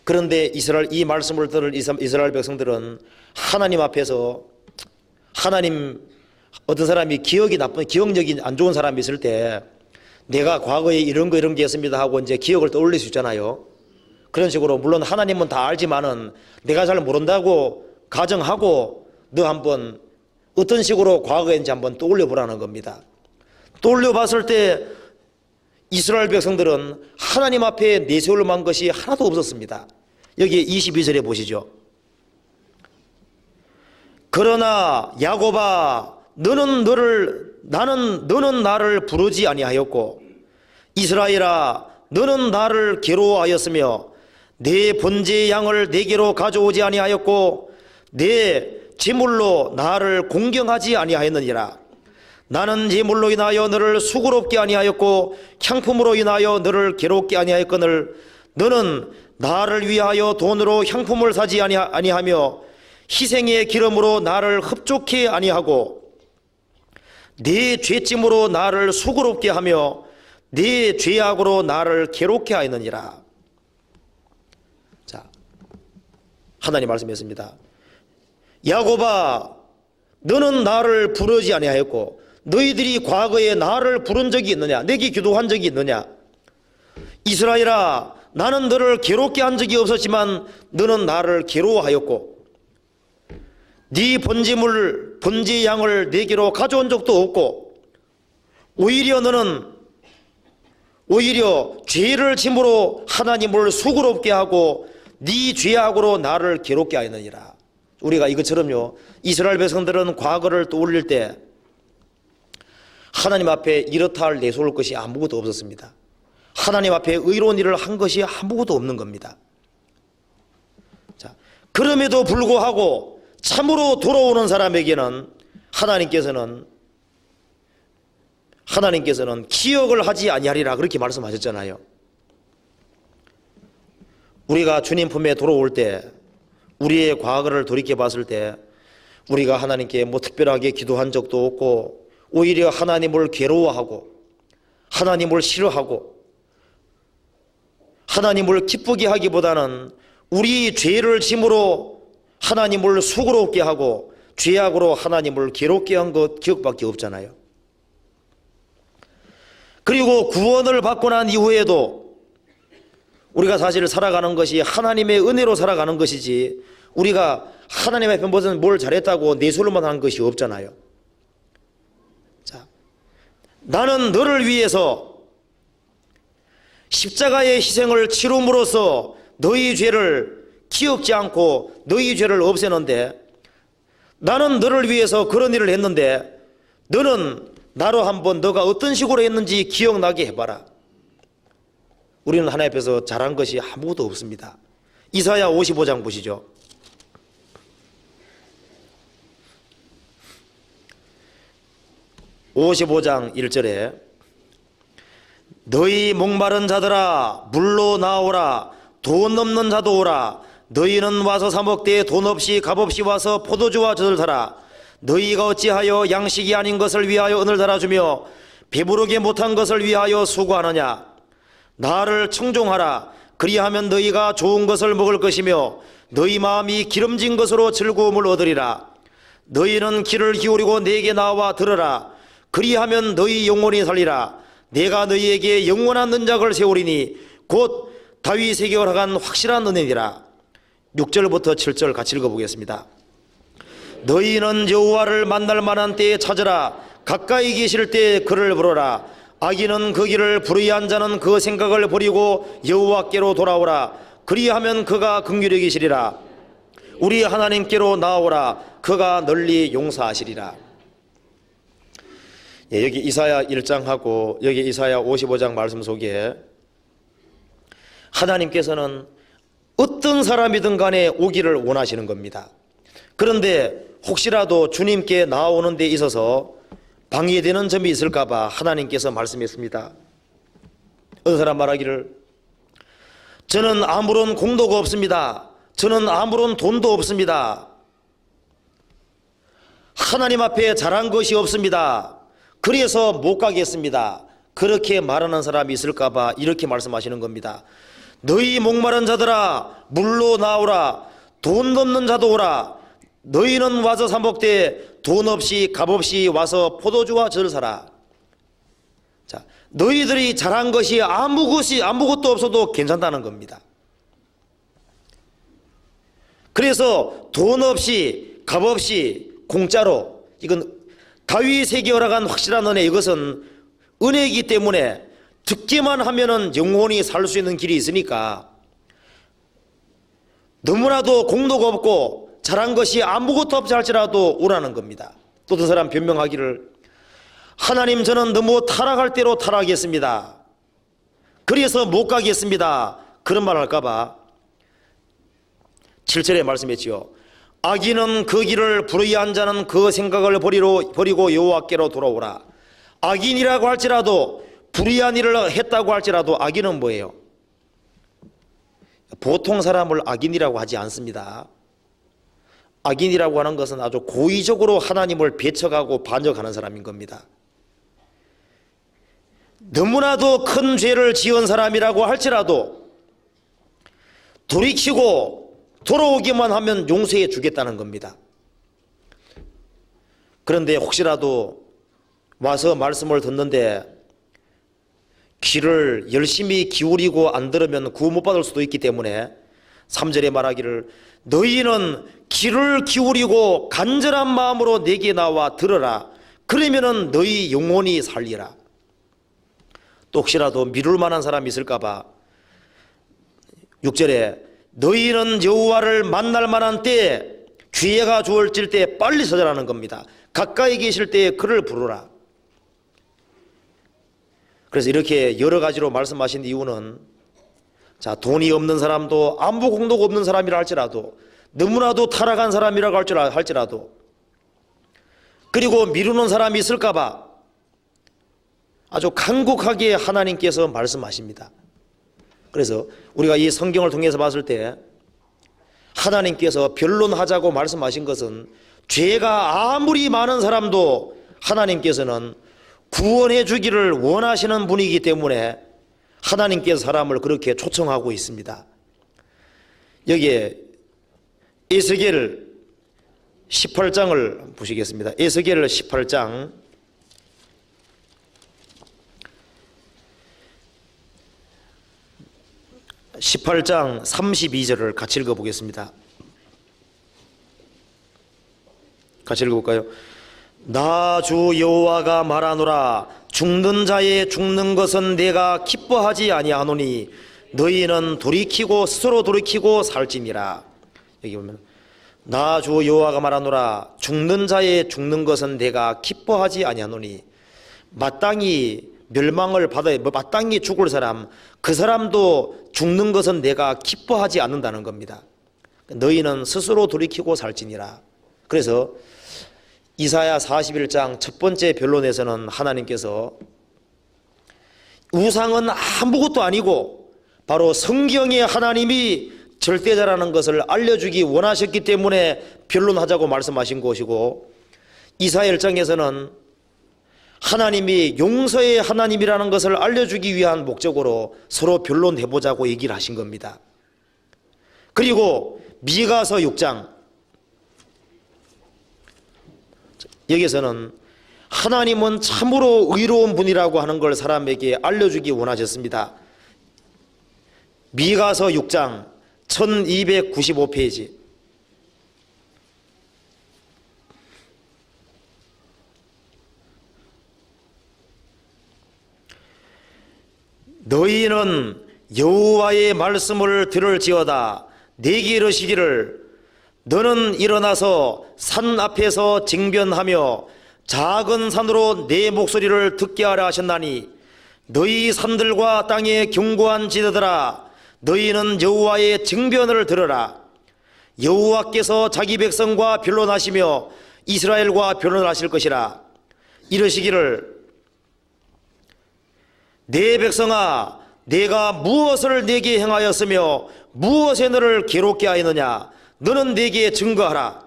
그런데 이 말씀을 들을 이스라엘 백성들은 하나님 앞에서, 하나님, 어떤 사람이 기억력이 안 좋은 사람이 있을 때 내가 과거에 이런 게 했습니다 하고 이제 기억을 떠올릴 수 있잖아요. 그런 식으로 물론 하나님은 다 알지만은 내가 잘 모른다고 가정하고 너 한번 어떤 식으로 과거인지 한번 떠올려 보라는 겁니다. 떠올려 봤을 때 이스라엘 백성들은 하나님 앞에 내세울 만한 것이 하나도 없었습니다. 여기 22절에 보시죠. 그러나 야곱아, 너는 나를 부르지 아니하였고 이스라엘아, 너는 나를 괴로워하였으며 내 번제의 양을 내게로 가져오지 아니하였고 내 제물로 나를 공경하지 아니하였느니라. 나는 제물로 인하여 너를 수고롭게 아니하였고 향품으로 인하여 너를 괴롭게 아니하였거늘 너는 나를 위하여 돈으로 향품을 사지 아니하며 희생의 기름으로 나를 흡족해 아니하고 네 죄짐으로 나를 수고롭게 하며 네 죄악으로 나를 괴롭게 하였느니라. 자, 하나님 말씀했습니다. 야곱아, 너는 나를 부르지 아니하였고 너희들이 과거에 나를 부른 적이 있느냐? 내게 기도한 적이 있느냐? 이스라엘아, 나는 너를 괴롭게 한 적이 없었지만 너는 나를 괴로워하였고 네 번제의 양을 내게로 가져온 적도 없고 오히려 너는 죄를 짐으로 하나님을 수고롭게 하고 네 죄악으로 나를 괴롭게 하였느니라. 우리가 이것처럼요, 이스라엘 백성들은 과거를 떠올릴 때 하나님 앞에 이렇다 할 내세울 것이 아무것도 없었습니다. 하나님 앞에 의로운 일을 한 것이 아무것도 없는 겁니다. 자, 그럼에도 불구하고 참으로 돌아오는 사람에게는 하나님께서는 기억을 하지 아니하리라 그렇게 말씀하셨잖아요. 우리가 주님 품에 돌아올 때, 우리의 과거를 돌이켜 봤을 때 우리가 하나님께 특별하게 기도한 적도 없고 오히려 하나님을 괴로워하고 하나님을 싫어하고 하나님을 기쁘게 하기보다는 우리 죄를 짐으로 하나님을 수고롭게 하고 죄악으로 하나님을 괴롭게 한 것 기억밖에 없잖아요. 그리고 구원을 받고 난 이후에도 우리가 사실 살아가는 것이 하나님의 은혜로 살아가는 것이지 우리가 하나님 앞에 무슨 뭘 잘했다고 내세울만 하는 것이 없잖아요. 자, 나는 너를 위해서 십자가의 희생을 치rum으로써 너희 죄를 기억지 않고 너희 죄를 없애는데, 나는 너를 위해서 그런 일을 했는데 너는 나로 한번 너가 어떤 식으로 했는지 기억나게 해봐라. 우리는 하나님 앞에서 잘한 것이 아무것도 없습니다. 이사야 55장 보시죠. (55장 1절에) 너희 목마른 자들아 물로 나오라. 돈 없는 자도 오라. 너희는 와서 사 먹되 돈 없이 값 없이 와서 포도주와 젖을 사라. 너희가 어찌하여 양식이 아닌 것을 위하여 은을 달아주며 배부르게 못한 것을 위하여 수고하느냐. 나를 청종하라. 그리하면 너희가 좋은 것을 먹을 것이며 너희 마음이 기름진 것으로 즐거움을 얻으리라. 너희는 귀를 기울이고 내게 나와 들으라. 그리하면 너희 영혼이 살리라. 내가 너희에게 영원한 능작을 세우리니 곧 다윗에게 허락한 확실한 은혜니라. 6절부터 7절 같이 읽어보겠습니다. 너희는 여호와를 만날 만한 때에 찾으라. 가까이 계실 때 그를 부르라. 악인은 그 길을 불의한 자는 그 생각을 버리고 여호와께로 돌아오라. 그리하면 그가 긍휼히 계시리라. 우리 하나님께로 나오라. 그가 널리 용서하시리라. 여기 이사야 1장하고 여기 이사야 55장 말씀 속에 하나님께서는 어떤 사람이든 간에 오기를 원하시는 겁니다. 그런데 혹시라도 주님께 나오는 데 있어서 방해되는 점이 있을까봐 하나님께서 말씀했습니다. 어떤 사람 말하기를 저는 아무런 공도가 없습니다. 저는 아무런 돈도 없습니다. 하나님 앞에 잘한 것이 없습니다. 그래서 못 가겠습니다. 그렇게 말하는 사람이 있을까봐 이렇게 말씀하시는 겁니다. 너희 목마른 자들아 물로 나오라. 돈 없는 자도 오라. 너희는 와서 사 먹되 돈 없이 값 없이 와서 포도주와 젖을 사라. 자, 너희들이 잘한 것이 아무것도 없어도 괜찮다는 겁니다. 그래서 돈 없이 값 없이 공짜로, 이건 다윗에게 허락한 확실한 은혜, 이것은 은혜이기 때문에 듣기만 하면은 영원히 살 수 있는 길이 있으니까 너무나도 공도가 없고 잘한 것이 아무것도 없지 할지라도 오라는 겁니다. 또 그 사람 변명하기를 하나님 저는 너무 타락할 대로 타락했습니다. 그래서 못 가겠습니다. 그런 말 할까봐 7절에 말씀했지요. 악인은 그 길을 불의한 자는 그 생각을 버리고 여호와께로 돌아오라. 악인이라고 할지라도 불의한 일을 했다고 할지라도 악인은 뭐예요? 보통 사람을 악인이라고 하지 않습니다. 악인이라고 하는 것은 아주 고의적으로 하나님을 배척하고 반역하는 사람인 겁니다. 너무나도 큰 죄를 지은 사람이라고 할지라도 돌이키고 돌아오기만 하면 용서해 주겠다는 겁니다. 그런데 혹시라도 와서 말씀을 듣는데 귀를 열심히 기울이고 안 들으면 구원 못 받을 수도 있기 때문에 3절에 말하기를 너희는 귀를 기울이고 간절한 마음으로 내게 나와 들으라. 그러면은 너희 영혼이 살리라. 또 혹시라도 미룰 만한 사람이 있을까봐 6절에 너희는 여호와를 만날 만한 때에 기회가 주어질 때 빨리 서자라는 겁니다. 가까이 계실 때에 그를 부르라. 그래서 이렇게 여러 가지로 말씀하신 이유는, 자, 돈이 없는 사람도 아무 공도가 없는 사람이라 할지라도, 너무나도 타락한 사람이라고 할지라도, 그리고 미루는 사람이 있을까봐 아주 간곡하게 하나님께서 말씀하십니다. 그래서 우리가 이 성경을 통해서 봤을 때 하나님께서 변론하자고 말씀하신 것은 죄가 아무리 많은 사람도 하나님께서는 구원해 주기를 원하시는 분이기 때문에 하나님께서 사람을 그렇게 초청하고 있습니다. 여기에 에스겔 18장을 보시겠습니다. 에스겔 18장 32절을 같이 읽어보겠습니다. 같이 읽어볼까요? 나 주 여호와가 말하노라. 죽는 자의 죽는 것은 내가 기뻐하지 아니하노니 너희는 돌이키고 스스로 돌이키고 살지니라. 여기 보면 나 주 여호와가 말하노라. 죽는 자의 죽는 것은 내가 기뻐하지 아니하노니, 마땅히 멸망을 받아야 마땅히 죽을 사람, 그 사람도 죽는 것은 내가 기뻐하지 않는다는 겁니다. 너희는 스스로 돌이키고 살지니라. 그래서 이사야 41장 첫 번째 변론에서는 하나님께서 우상은 아무것도 아니고 바로 성경에 하나님이 절대자라는 것을 알려주기 원하셨기 때문에 변론하자고 말씀하신 것이고, 이사야 1장에서는 하나님이 용서의 하나님이라는 것을 알려주기 위한 목적으로 서로 변론해보자고 얘기를 하신 겁니다. 그리고 미가서 6장, 여기서는 하나님은 참으로 의로운 분이라고 하는 걸 사람에게 알려주기 원하셨습니다. 미가서 6장 1295페이지. 너희는 여호와의 말씀을 들을지어다. 내게 이르시기를 너는 일어나서 산 앞에서 징변하며 작은 산으로 내 목소리를 듣게 하라 하셨나니, 너희 산들과 땅의 견고한 지대들아, 너희는 여호와의 징변을 들으라. 여호와께서 자기 백성과 변론하시며 이스라엘과 변론하실 것이라. 이르시기를 내 백성아, 내가 무엇을 내게 행하였으며 무엇에 너를 괴롭게 하였느냐. 너는 내게 증거하라.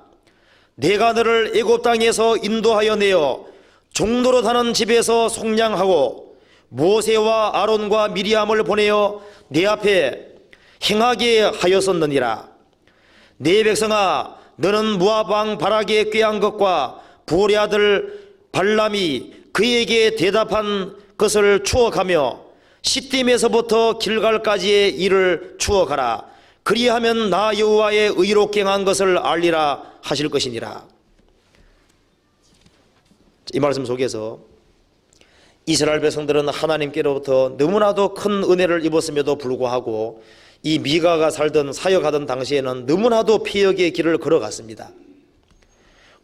내가 너를 애굽 땅에서 인도하여 내어 종노릇 하는 집에서 속량하고 모세와 아론과 미리암을 보내어 내 앞에 행하게 하였었느니라. 내 백성아, 너는 모압 왕 바락의 꾀한 것과 부올의 아들 발람이 그에게 대답한 것을 추억하며 시딤에서부터 길갈까지의 일을 추억하라. 그리하면 나 여호와의 의롭게 행한 것을 알리라 하실 것이니라. 이 말씀 속에서 이스라엘 백성들은 하나님께로부터 너무나도 큰 은혜를 입었음에도 불구하고 이 미가가 살던 사역하던 당시에는 너무나도 폐역의 길을 걸어갔습니다.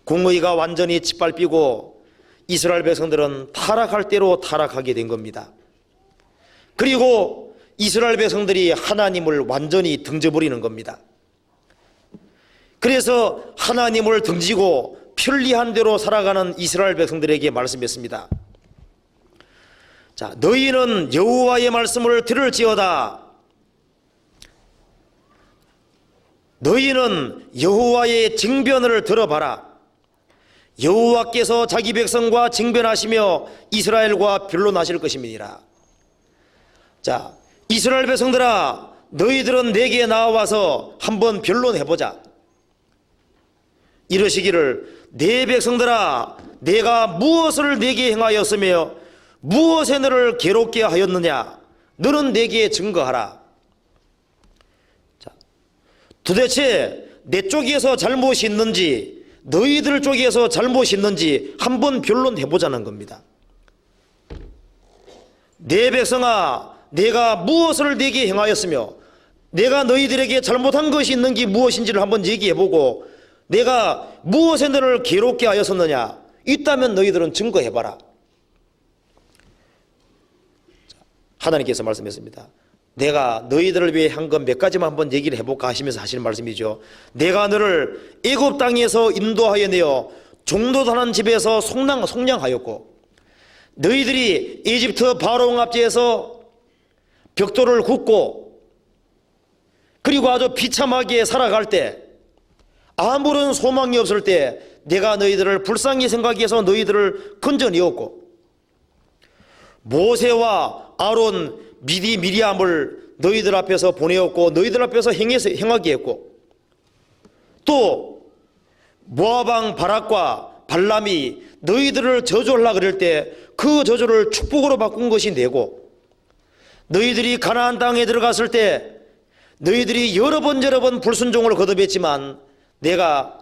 공의가 완전히 짓밟히고 이스라엘 백성들은 타락할 대로 타락하게 된 겁니다. 그리고 이스라엘 백성들이 하나님을 완전히 등져버리는 겁니다. 그래서 하나님을 등지고 편리한 대로 살아가는 이스라엘 백성들에게 말씀했습니다. 자, 너희는 여호와의 말씀을 들을지어다. 너희는 여호와의 징변을 들어봐라. 여호와께서 자기 백성과 징변하시며 이스라엘과 변론하실 것임이니라. 자, 이스라엘 백성들아, 너희들은 내게 나와서 한번 변론해보자. 이러시기를 내 백성들아, 내가 무엇을 내게 행하였으며 무엇에 너를 괴롭게 하였느냐. 너는 내게 증거하라. 자, 도대체 내 쪽에서 잘못이 있는지 너희들 쪽에서 잘못이 있는지 한번 변론해보자는 겁니다. 내 백성아, 내가 무엇을 내게 행하였으며 내가 너희들에게 잘못한 것이 있는 게 무엇인지를 한번 얘기해보고 내가 무엇에 너를 괴롭게 하였었느냐. 있다면 너희들은 증거해봐라. 하나님께서 말씀했습니다. 내가 너희들을 위해 한 것 몇 가지만 한번 얘기를 해볼까 하시면서 하시는 말씀이죠. 내가 너를 애굽 땅에서 인도하여 내어 종노릇하는 집에서 속량하였고 너희들이 이집트 바로왕 앞지에서 벽돌을 굽고 그리고 아주 비참하게 살아갈 때 아무런 소망이 없을 때 내가 너희들을 불쌍히 생각해서 너희들을 건져내었고 모세와 아론 미리암을 너희들 앞에서 보내었고 너희들 앞에서 행하게 했고 또 모압 왕 바락과 발람이 너희들을 저주하려고 그럴 때 그 저주를 축복으로 바꾼 것이 내고 너희들이 가나안 땅에 들어갔을 때 너희들이 여러 번 불순종을 거듭했지만 내가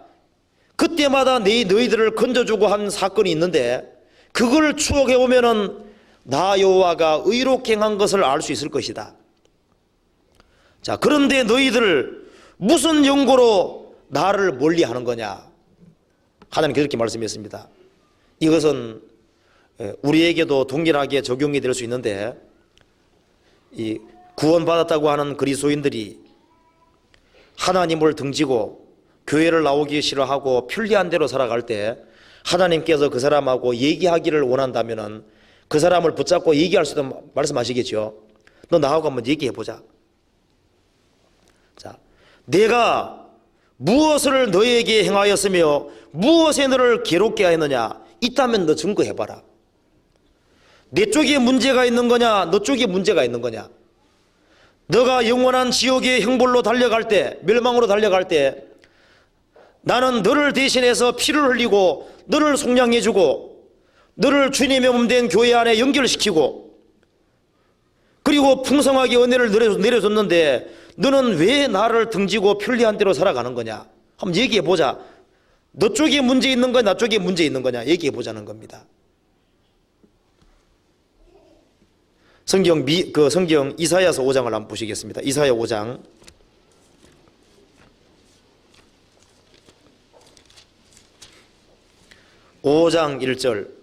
그때마다 너희들을 건져주고 한 사건이 있는데 그걸 추억해 보면은 나 여호와가 의롭게 행한 것을 알 수 있을 것이다. 자, 그런데 너희들 무슨 연고로 나를 멀리하는 거냐. 하나님 그렇게 말씀했습니다. 이것은 우리에게도 동일하게 적용이 될 수 있는데 이 구원받았다고 하는 그리스도인들이 하나님을 등지고 교회를 나오기 싫어하고 편리한 대로 살아갈 때 하나님께서 그 사람하고 얘기하기를 원한다면은 그 사람을 붙잡고 얘기할 수도 말씀하시겠죠. 너 나하고 한번 얘기해보자. 자, 내가 무엇을 너에게 행하였으며 무엇에 너를 괴롭게 하였느냐? 있다면 너 증거해봐라. 내 쪽에 문제가 있는 거냐? 너 쪽에 문제가 있는 거냐? 너가 영원한 지옥의 형벌로 달려갈 때, 멸망으로 달려갈 때 나는 너를 대신해서 피를 흘리고 너를 속량해주고 너를 주님의 몸된 교회 안에 연결시키고 그리고 풍성하게 은혜를 내려줬는데 너는 왜 나를 등지고 편리한 대로 살아가는 거냐? 한번 얘기해 보자. 너 쪽에 문제 있는 거냐? 나 쪽에 문제 있는 거냐? 얘기해 보자는 겁니다. 성경 이사야서 5장을 한번 보시겠습니다. 이사야 5장 1절.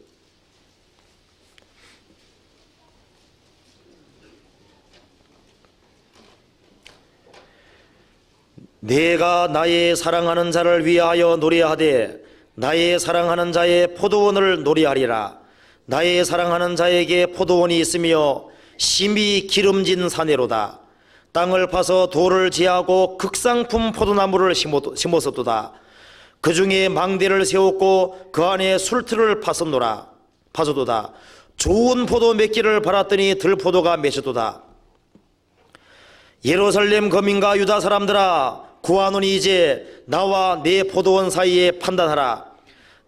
내가 나의 사랑하는 자를 위하여 노래하되 나의 사랑하는 자의 포도원을 노래하리라. 나의 사랑하는 자에게 포도원이 있으며 심히 기름진 사내로다. 땅을 파서 돌을 제하고 극상품 포도나무를 심었었도다. 그 중에 망대를 세웠고 그 안에 술틀을 파서도다. 좋은 포도 몇 개를 팔았더니 들포도가 맺혔도다. 예루살렘 거민과 유다 사람들아, 구하노니 이제 나와 내 포도원 사이에 판단하라.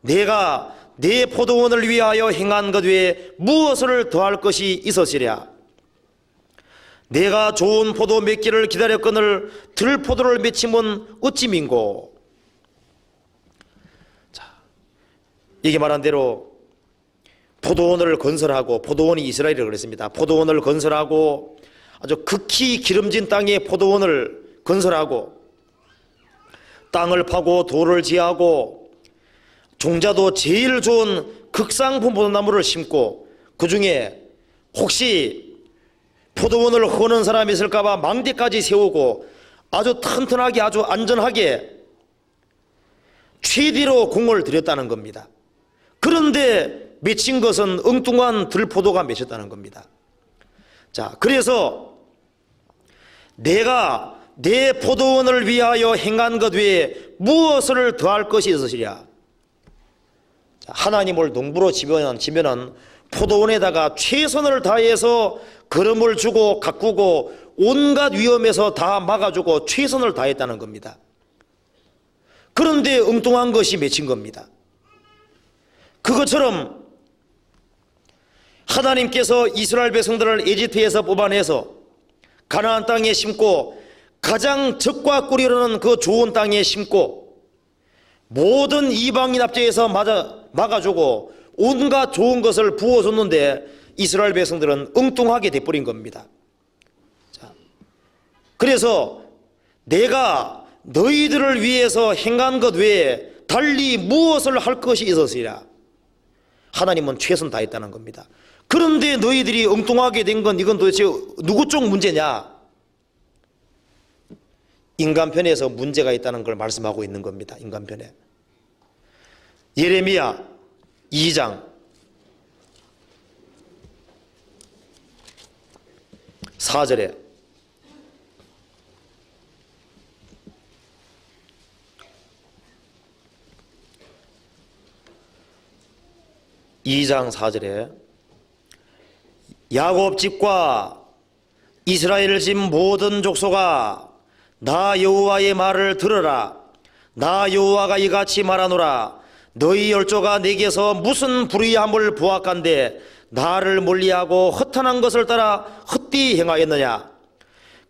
내가 내 포도원을 위하여 행한 것 외에 무엇을 더할 것이 있었으랴. 내가 좋은 포도 몇 개를 기다렸거늘 들포도를 맺힘은 어찌 민고. 자, 이게 말한 대로 포도원을 건설하고, 포도원이 이스라엘이라고 그랬습니다. 포도원을 건설하고 아주 극히 기름진 땅에 포도원을 건설하고 땅을 파고 돌을 지하고 종자도 제일 좋은 극상품 포도나무를 심고 그 중에 혹시 포도원을 허는 사람이 있을까봐 망대까지 세우고 아주 튼튼하게 아주 안전하게 최대로 공을 들였다는 겁니다. 그런데 맺힌 것은 엉뚱한 들포도가 맺혔다는 겁니다. 자, 그래서 내가 내 포도원을 위하여 행한 것 외에 무엇을 더할 것이 있으시랴. 하나님을 농부로 지면은 포도원에다가 최선을 다해서 걸음을 주고 가꾸고 온갖 위험에서 다 막아주고 최선을 다했다는 겁니다. 그런데 엉뚱한 것이 맺힌 겁니다. 그것처럼 하나님께서 이스라엘 백성들을 에집트에서 뽑아내서 가나안 땅에 심고 가장 적과 꿀이르는 그 좋은 땅에 심고 모든 이방인 압제에서 막아주고 온갖 좋은 것을 부어줬는데 이스라엘 백성들은 엉뚱하게 돼버린 겁니다. 자, 그래서 내가 너희들을 위해서 행한 것 외에 달리 무엇을 할 것이 있었으리라. 하나님은 최선 다했다는 겁니다. 그런데 너희들이 엉뚱하게 된 건 이건 도대체 누구 쪽 문제냐? 인간편에서 문제가 있다는 걸 말씀하고 있는 겁니다. 인간편에. 예레미야 2장 4절에 야곱 집과 이스라엘 집 모든 족속아, 나 여호와의 말을 들으라. 나 여호와가 이같이 말하노라. 너희 열조가 내게서 무슨 불의함을 보았간데 나를 멀리하고 허탄한 것을 따라 헛되이 행하였느냐.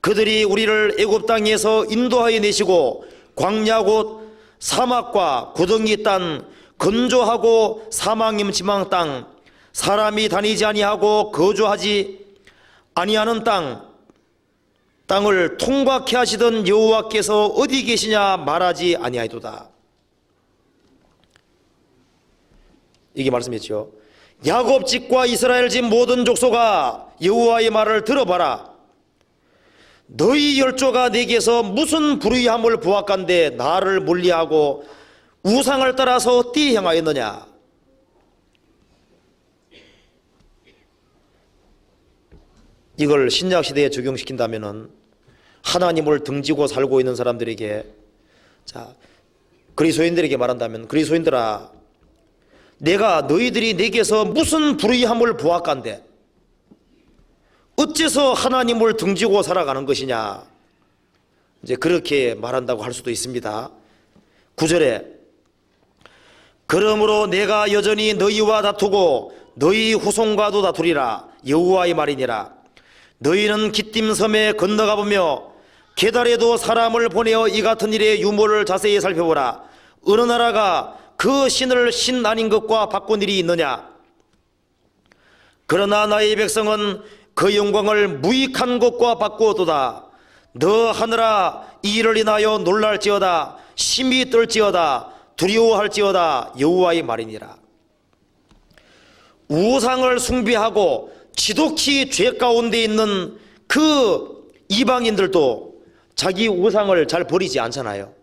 그들이 우리를 애굽 땅에서 인도하여 내시고 광야 곧 사막과 구덩이 땅, 건조하고 사망임지망 땅, 사람이 다니지 아니하고 거주하지 아니하는 땅을 통과케 하시던 여호와께서 어디 계시냐 말하지 아니하이도다. 이게 말씀이죠. 야곱 집과 이스라엘 집 모든 족속아, 여호와의 말을 들어봐라. 너희 열조가 내게서 무슨 불의함을 보았간데 나를 멀리하고 우상을 따라서 어찌 행하였느냐. 이걸 신약시대에 적용시킨다면 하나님을 등지고 살고 있는 사람들에게, 자, 그리스도인들에게 말한다면, 그리스도인들아, 내가 너희들이 내게서 무슨 불의함을 보았간데 어째서 하나님을 등지고 살아가는 것이냐, 이제 그렇게 말한다고 할 수도 있습니다. 9절에 그러므로 내가 여전히 너희와 다투고 너희 후손과도 다투리라. 여호와의 말이니라. 너희는 기띔섬에 건너가 보며 게달에도 사람을 보내어 이 같은 일의 유모를 자세히 살펴보라. 어느 나라가 그 신을 신 아닌 것과 바꾼 일이 있느냐. 그러나 나의 백성은 그 영광을 무익한 것과 바꾸었도다. 너 하늘아, 이 일을 인하여 놀랄지어다. 심히 떨지어다. 두려워할지어다. 여호와의 말이니라. 우상을 숭배하고 지독히 죄 가운데 있는 그 이방인들도 자기 우상을 잘 버리지 않잖아요.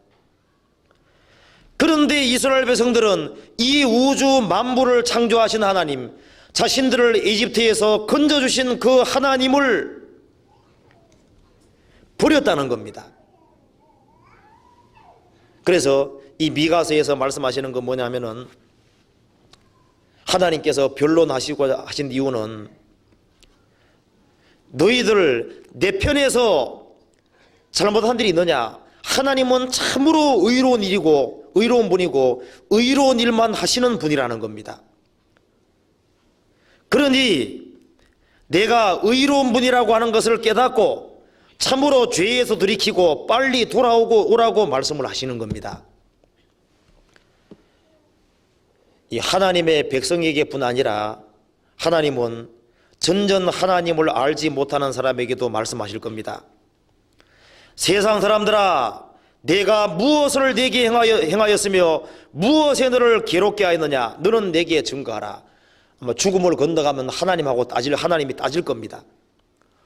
그런데 이스라엘 백성들은 이 우주 만물을 창조하신 하나님, 자신들을 이집트에서 건져주신 그 하나님을 버렸다는 겁니다. 그래서 이 미가서에서 말씀하시는 건 뭐냐면은, 하나님께서 변론하시고 하신 이유는 너희들 내 편에서 잘못한 일이 있느냐. 하나님은 참으로 의로운 일이고 의로운 분이고 의로운 일만 하시는 분이라는 겁니다. 그러니 내가 의로운 분이라고 하는 것을 깨닫고 참으로 죄에서 돌이키고 빨리 오라고 말씀을 하시는 겁니다. 이 하나님의 백성에게뿐 아니라 하나님은 전전 하나님을 알지 못하는 사람에게도 말씀하실 겁니다. 세상 사람들아, 내가 무엇을 내게 행하였으며 무엇에 너를 괴롭게 하였느냐. 너는 내게 증거하라. 아마 죽음을 건너가면 하나님이 따질 겁니다.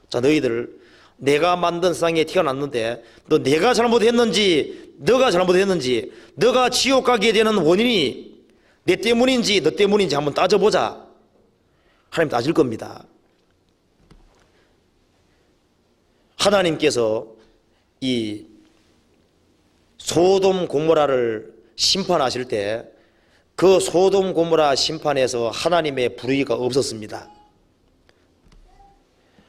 자, 너희들 내가 만든 세상에 태어났는데 너 내가 잘못했는지 너가 잘못했는지, 너가 지옥 가게 되는 원인이 내 때문인지 너 때문인지 한번 따져보자. 하나님 따질 겁니다. 하나님께서 이 소돔 고모라를 심판하실 때 그 소돔 고모라 심판에서 하나님의 불의가 없었습니다.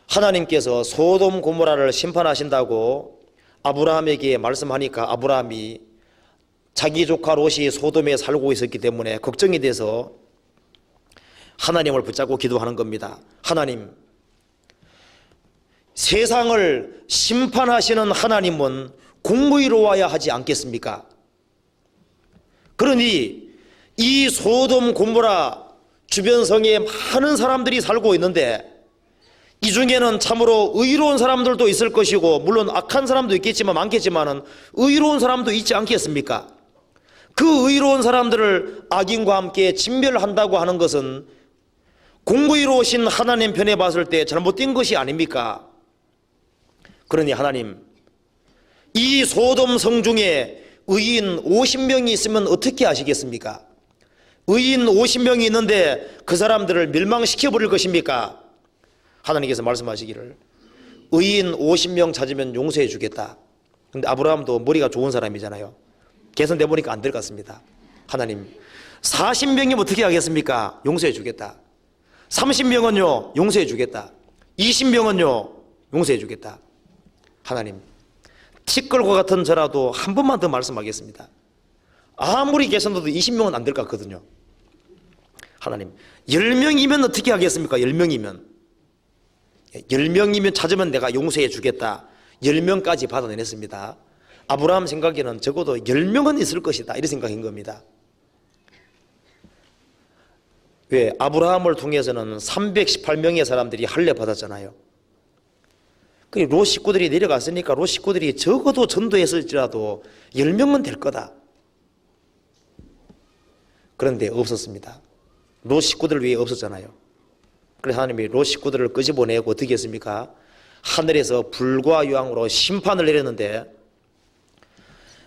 하나님께서 소돔 고모라를 심판하신다고 아브라함에게 말씀하니까 아브라함이 자기 조카 롯이 소돔에 살고 있었기 때문에 걱정이 돼서 하나님을 붙잡고 기도하는 겁니다. 하나님, 세상을 심판하시는 하나님은 공의로워야 하지 않겠습니까? 그러니 이 소돔 고모라 주변 성에 많은 사람들이 살고 있는데 이 중에는 참으로 의로운 사람들도 있을 것이고 물론 악한 사람도 있겠지만 많겠지만은 의로운 사람도 있지 않겠습니까? 그 의로운 사람들을 악인과 함께 진멸한다고 하는 것은 공의로우신 하나님 편에 봤을 때 잘못된 것이 아닙니까? 그러니 하나님, 이 소돔 성 중에 의인 50명이 있으면 어떻게 하시겠습니까? 의인 50명이 있는데 그 사람들을 멸망시켜 버릴 것입니까? 하나님께서 말씀하시기를 의인 50명 찾으면 용서해 주겠다. 근데 아브라함도 머리가 좋은 사람이잖아요. 계산돼 보니까 안 될 것 같습니다. 하나님, 40명이면 어떻게 하겠습니까? 용서해 주겠다. 30명은요 용서해 주겠다. 20명은요 용서해 주겠다. 하나님, 티끌과 같은 저라도 한 번만 더 말씀하겠습니다. 아무리 계산돼도 20명은 안 될 것 같거든요. 하나님, 10명이면 어떻게 하겠습니까? 10명이면 10명이면 찾으면 내가 용서해 주겠다. 10명까지 받아내냈습니다. 아브라함 생각에는 적어도 10명은 있을 것이다, 이런 생각인 겁니다. 왜? 아브라함을 통해서는 318명의 사람들이 할례 받았잖아요. 롯 식구들이 내려갔으니까 롯 식구들이 적어도 전도했을지라도 10명은 될 거다. 그런데 없었습니다. 롯 식구들 위에 없었잖아요. 그래서 하나님이 롯 식구들을 끄집어내고 어떻게 했습니까? 하늘에서 불과 유황으로 심판을 내렸는데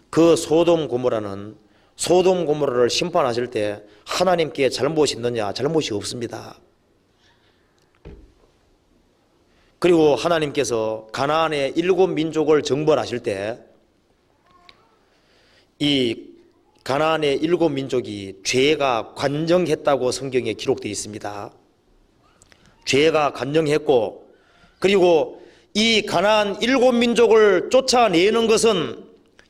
그 소돔 고모라는 소돔 고모라를 심판하실 때 하나님께 잘못이 있느냐? 잘못이 없습니다. 그리고 하나님께서 가나안의 7민족을 정벌하실 때 이 가나안의 7민족이 죄가 관정했다고 성경에 기록되어 있습니다. 죄가 관정했고, 그리고 이 가나안 7민족을 쫓아내는 것은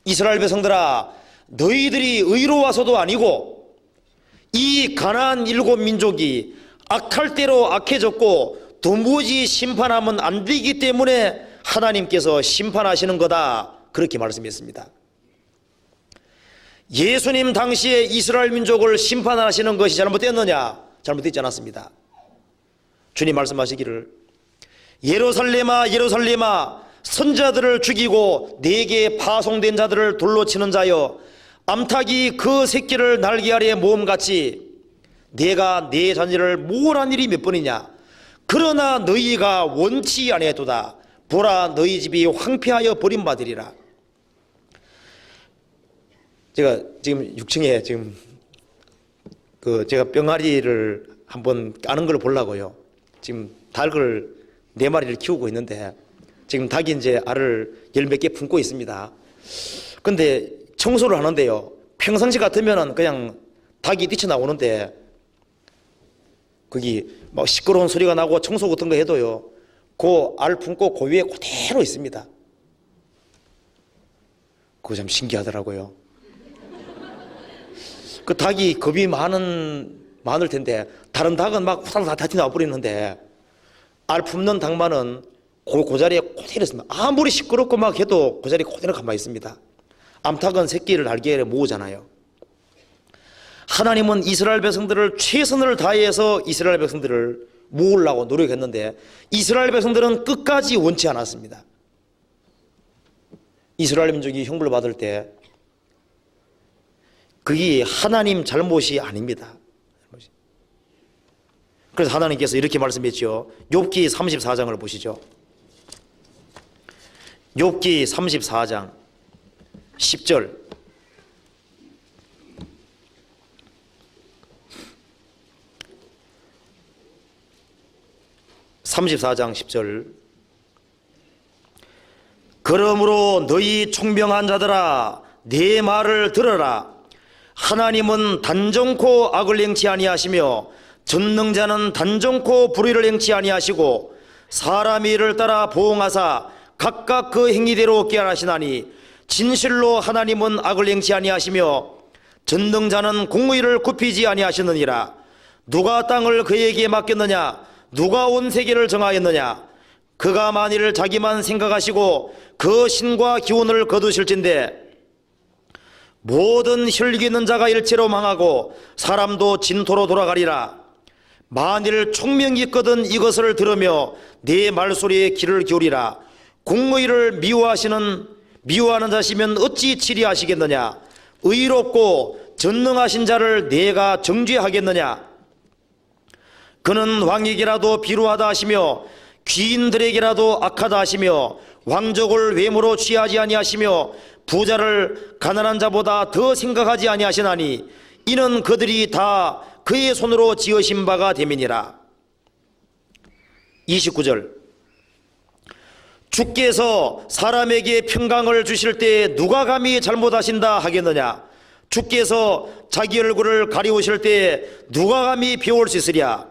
이스라엘 백성들아, 너희들이 의로워서도 아니고 이 가나안 7민족이 악할 대로 악해졌고 도무지 심판하면 안 되기 때문에 하나님께서 심판하시는 거다, 그렇게 말씀했습니다. 예수님 당시에 이스라엘 민족을 심판하시는 것이 잘못됐느냐? 잘못되지 않았습니다. 주님 말씀하시기를 예루살렘아 예루살렘아 선자들을 죽이고 내게 파송된 자들을 돌로 치는 자여, 암탉이 그 새끼를 날개 아래 모음같이 내가 내 자녀를 모으란 일이 몇 번이냐? 그러나 너희가 원치 아니하도다. 보라, 너희 집이 황폐하여 버림받으리라. 제가 지금 6층에 지금 제가 병아리를 한번 까는 걸 보려고요. 지금 닭을 4마리를 키우고 있는데 지금 닭이 이제 알을 10몇 개 품고 있습니다. 근데 청소를 하는데요, 평상시 같으면은 그냥 닭이 뛰쳐나오는데 거기 막 시끄러운 소리가 나고 청소 같은 거 해도요, 그 알 품고 그 위에 그대로 있습니다. 그거 참 신기하더라고요. 그 닭이 겁이 많을 텐데 다른 닭은 막 후다닥 다 튀어나와 버리는데 알 품는 닭만은 그 자리에 그대로 있습니다. 아무리 시끄럽고 막 해도 그 자리에 그대로 가만히 있습니다. 암탉은 새끼를 날개에 모으잖아요. 하나님은 이스라엘 백성들을 최선을 다해서 이스라엘 백성들을 모으려고 노력했는데 이스라엘 백성들은 끝까지 원치 않았습니다. 이스라엘 민족이 형벌을 받을 때 그게 하나님 잘못이 아닙니다. 그래서 하나님께서 이렇게 말씀했죠. 욥기 34장을 보시죠. 욥기 34장 10절. (34장 10절) 그러므로 너희 총명한 자들아, 내 말을 들어라. 하나님은 단정코 악을 행치 아니하시며 전능자는 단정코 불의를 행치 아니하시고 사람의 일을 따라 보응하사 각각 그 행위대로 깨하시나니 진실로 하나님은 악을 행치 아니하시며 전능자는 공의를 굽히지 아니하시느니라. 누가 땅을 그에게 맡겼느냐? 누가 온 세계를 정하였느냐? 그가 만일 자기만 생각하시고 그 신과 기운을 거두실진데 모든 혈기 있는 자가 일체로 망하고 사람도 진토로 돌아가리라. 만일 총명이 있거든 이것을 들으며 내 말소리에 귀를 기울이라. 공의를 미워하는 자시면 어찌 치리하시겠느냐? 의롭고 전능하신 자를 내가 정죄하겠느냐? 그는 왕에게라도 비루하다 하시며 귀인들에게라도 악하다 하시며 왕족을 외모로 취하지 아니하시며 부자를 가난한 자보다 더 생각하지 아니하시나니 이는 그들이 다 그의 손으로 지으신 바가 됨이니라. 29절 주께서 사람에게 평강을 주실 때 누가 감히 잘못하신다 하겠느냐? 주께서 자기 얼굴을 가리우실 때 누가 감히 배울 수 있으랴?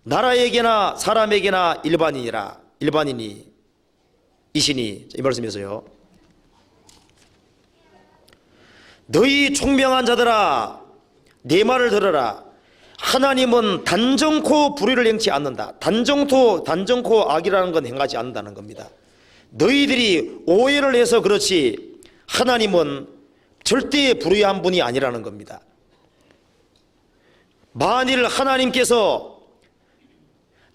나라에게나 사람에게나 일반인이 이시니, 이 말씀에서요, 너희 총명한 자들아, 내 말을 들어라. 하나님은 단정코 불의를 행치 않는다. 단정코 악이라는 건 행하지 않는다는 겁니다. 너희들이 오해를 해서 그렇지 하나님은 절대 불의한 분이 아니라는 겁니다. 만일 하나님께서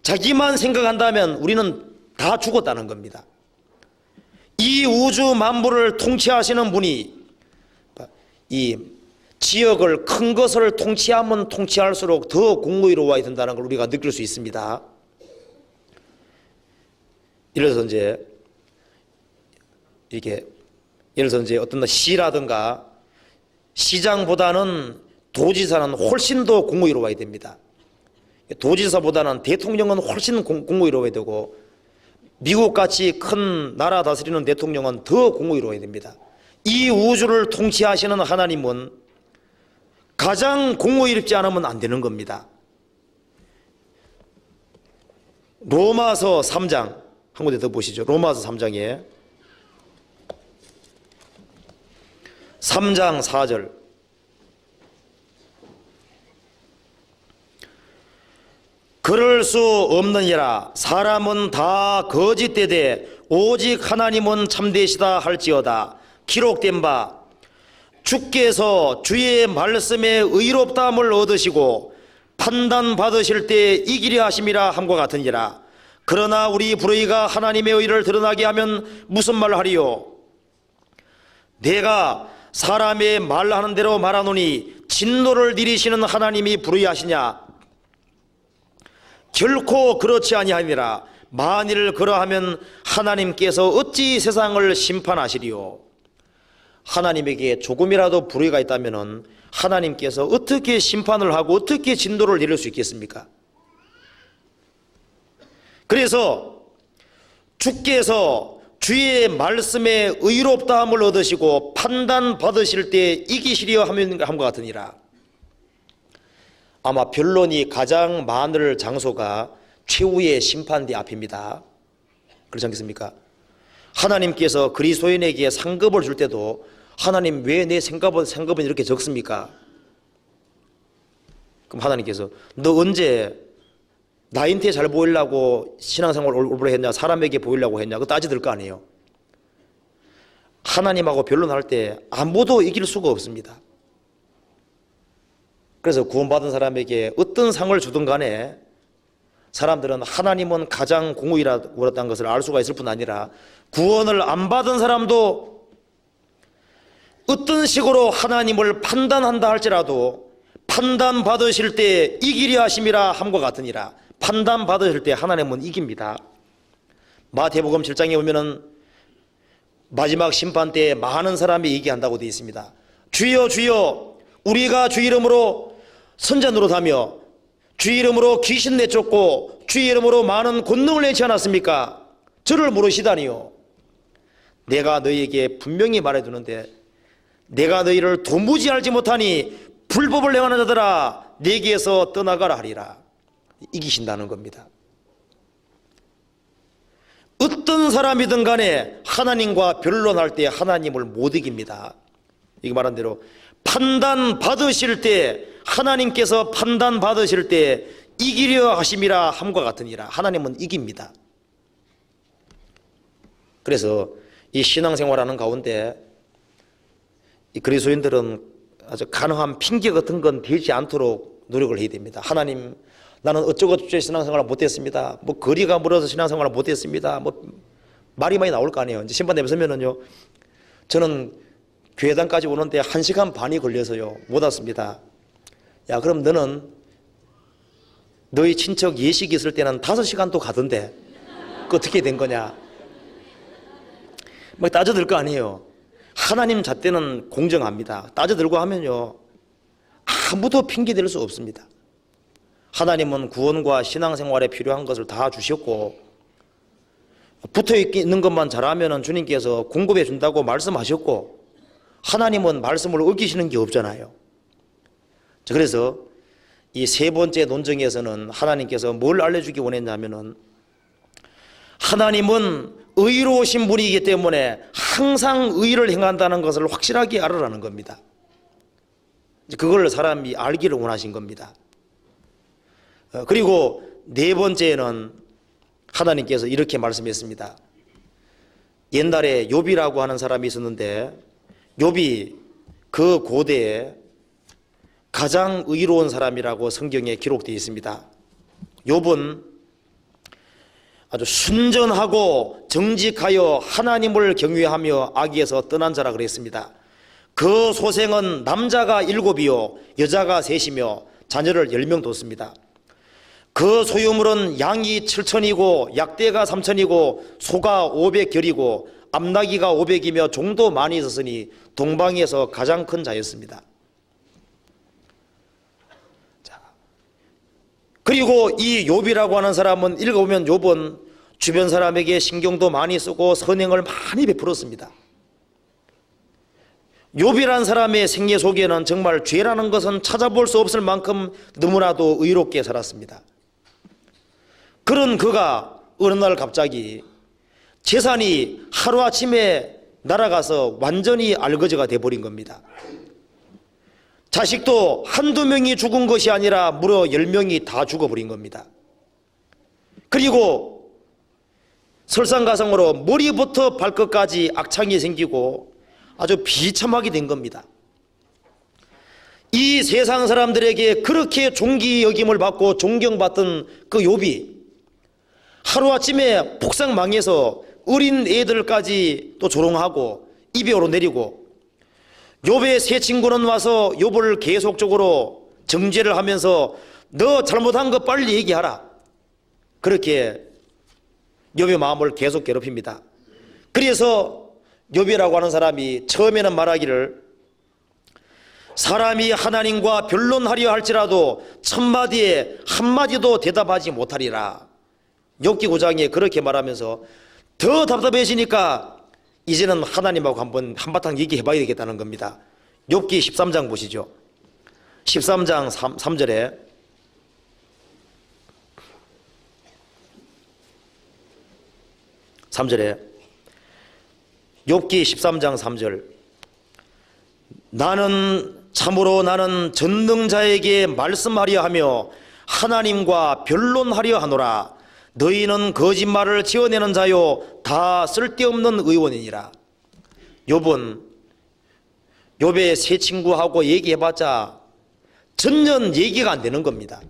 자기만 생각한다면 우리는 다 죽었다는 겁니다. 이 우주 만물을 통치하시는 분이 이 지역을 큰 것을 통치하면 통치할수록 더 공의로워야 된다는 걸 우리가 느낄 수 있습니다. 예를 들어서 이제 어떤 시라든가 시장보다는 도지사는 훨씬 더 공의로워야 됩니다. 도지사보다는 대통령은 훨씬 공의로워야 되고 미국같이 큰 나라 다스리는 대통령은 더 공의로워야 됩니다. 이 우주를 통치하시는 하나님은 가장 공의롭지 않으면 안 되는 겁니다. 로마서 3장 한 군데 더 보시죠. 로마서 3장에 3장 4절 그럴 수 없느니라. 사람은 다 거짓되되 오직 하나님은 참되시다 할지어다. 기록된 바 주께서 주의 말씀에 의롭다함을 얻으시고 판단받으실 때 이기려 하심이라 함과 같으니라. 그러나 우리 불의가 하나님의 의를 드러나게 하면 무슨 말을 하리요? 내가 사람의 말하는 대로 말하노니 진노를 내리시는 하나님이 불의하시냐? 결코 그렇지 아니하니라. 만일 그러하면 하나님께서 어찌 세상을 심판하시리요? 하나님에게 조금이라도 불의가 있다면 하나님께서 어떻게 심판을 하고 어떻게 진노를 내릴 수 있겠습니까? 그래서 주께서 주의 말씀에 의롭다함을 얻으시고 판단받으실 때 이기시려 함과 같으니라. 아마 변론이 가장 많을 장소가 최후의 심판대 앞입니다. 그렇지 않겠습니까? 하나님께서 그리스도인에게 상급을 줄 때도 하나님 왜 내 상급은 이렇게 적습니까? 그럼 하나님께서 너 언제 나한테 잘 보이려고 신앙생활 올바로 했냐, 사람에게 보이려고 했냐, 그거 따지들 거 아니에요. 하나님하고 변론할 때 아무도 이길 수가 없습니다. 그래서 구원받은 사람에게 어떤 상을 주든 간에 사람들은 하나님은 가장 공의롭다는 것을 알 수가 있을 뿐 아니라 구원을 안 받은 사람도 어떤 식으로 하나님을 판단한다 할지라도 판단받으실 때 이기려 하심이라 함과 같으니라. 판단받으실 때 하나님은 이깁니다. 마태복음 7장에 보면은 마지막 심판 때 많은 사람이 얘기한다고 되어 있습니다. 주여 주여 우리가 주 이름으로 선자 노릇하며 주 이름으로 귀신 내쫓고 주 이름으로 많은 권능을 내지 않았습니까? 저를 모르시다니요. 내가 너희에게 분명히 말해두는데 내가 너희를 도무지 알지 못하니 불법을 행하는 자들아 내게서 떠나가라 하리라. 이기신다는 겁니다. 어떤 사람이든 간에 하나님과 변론할 때 하나님을 못 이깁니다. 이거 말한 대로 판단받으실 때 하나님께서 판단받으실 때 이기려 하심이라 함과 같으니라. 하나님은 이깁니다. 그래서 이 신앙생활하는 가운데 이 그리스도인들은 아주 가능한 핑계 같은 건 되지 않도록 노력을 해야 됩니다. 하나님 나는 어쩌고저쩌고 신앙생활을 못했습니다. 뭐 거리가 멀어서 신앙생활을 못했습니다. 뭐 말이 많이 나올 거 아니에요. 이제 심판대에 서면은요, 저는 교회당까지 오는데 1시간 반이 걸려서요 못 왔습니다. 야 그럼 너는 너희 친척 예식이 있을 때는 5시간도 가던데 그 어떻게 된 거냐? 막 따져들 거 아니에요. 하나님 잣대는 공정합니다. 따져들고 하면요 아무도 핑계댈 수 없습니다. 하나님은 구원과 신앙생활에 필요한 것을 다 주셨고 붙어있는 것만 잘하면 주님께서 공급해 준다고 말씀하셨고 하나님은 말씀을 어기시는 게 없잖아요. 그래서 이 세 번째 논증에서는 하나님께서 뭘 알려주기 원했냐면은 하나님은 의로우신 분이기 때문에 항상 의를 행한다는 것을 확실하게 알으라는 겁니다. 그걸 사람이 알기를 원하신 겁니다. 그리고 네 번째는 하나님께서 이렇게 말씀했습니다. 옛날에 욥이라고 하는 사람이 있었는데 욥이 그 고대에 가장 의로운 사람이라고 성경에 기록되어 있습니다. 욥은 아주 순전하고 정직하여 하나님을 경외하며 악에서 떠난 자라 그랬습니다. 그 소생은 남자가 7이요 여자가 3이며 자녀를 10명 뒀습니다. 그 소유물은 양이 7,000이고 약대가 3,000이고 소가 500결이고 암나기가 500이며 종도 많이 있었으니 동방에서 가장 큰 자였습니다. 그리고 이 욥이라고 하는 사람은 읽어보면 욥은 주변 사람에게 신경도 많이 쓰고 선행을 많이 베풀었습니다. 욥이라는 사람의 생애 속에는 정말 죄라는 것은 찾아볼 수 없을 만큼 너무나도 의롭게 살았습니다. 그런 그가 어느 날 갑자기 재산이 하루아침에 날아가서 완전히 알거지가 돼버린 겁니다. 자식도 한두 명이 죽은 것이 아니라 무려 10명이 다 죽어버린 겁니다. 그리고 설상가상으로 머리부터 발끝까지 악창이 생기고 아주 비참하게 된 겁니다. 이 세상 사람들에게 그렇게 존귀 여김을 받고 존경받던 그 욥이 하루아침에 폭삭 망해서 어린 애들까지 또 조롱하고 입에 오르내리고, 욥의 세 친구는 와서 욥을 계속적으로 정죄를 하면서 너 잘못한 거 빨리 얘기하라, 그렇게 욥의 마음을 계속 괴롭힙니다. 그래서 욥이라고 하는 사람이 처음에는 말하기를 사람이 하나님과 변론하려 할지라도 천마디에 한마디도 대답하지 못하리라. 욥기 9장에 그렇게 말하면서 더 답답해지니까 이제는 하나님하고 한바탕 얘기해 봐야 되겠다는 겁니다. 욥기 13장 보시죠. 13장 3절에 욥기 13장 3절 참으로 나는 전능자에게 말씀하려 하며 하나님과 변론하려 하노라. 너희는 거짓말을 지어내는 자요 다 쓸데없는 의원이니라. 욥은 욥의 세 친구하고 얘기해봤자 전혀 얘기가 안 되는 겁니다.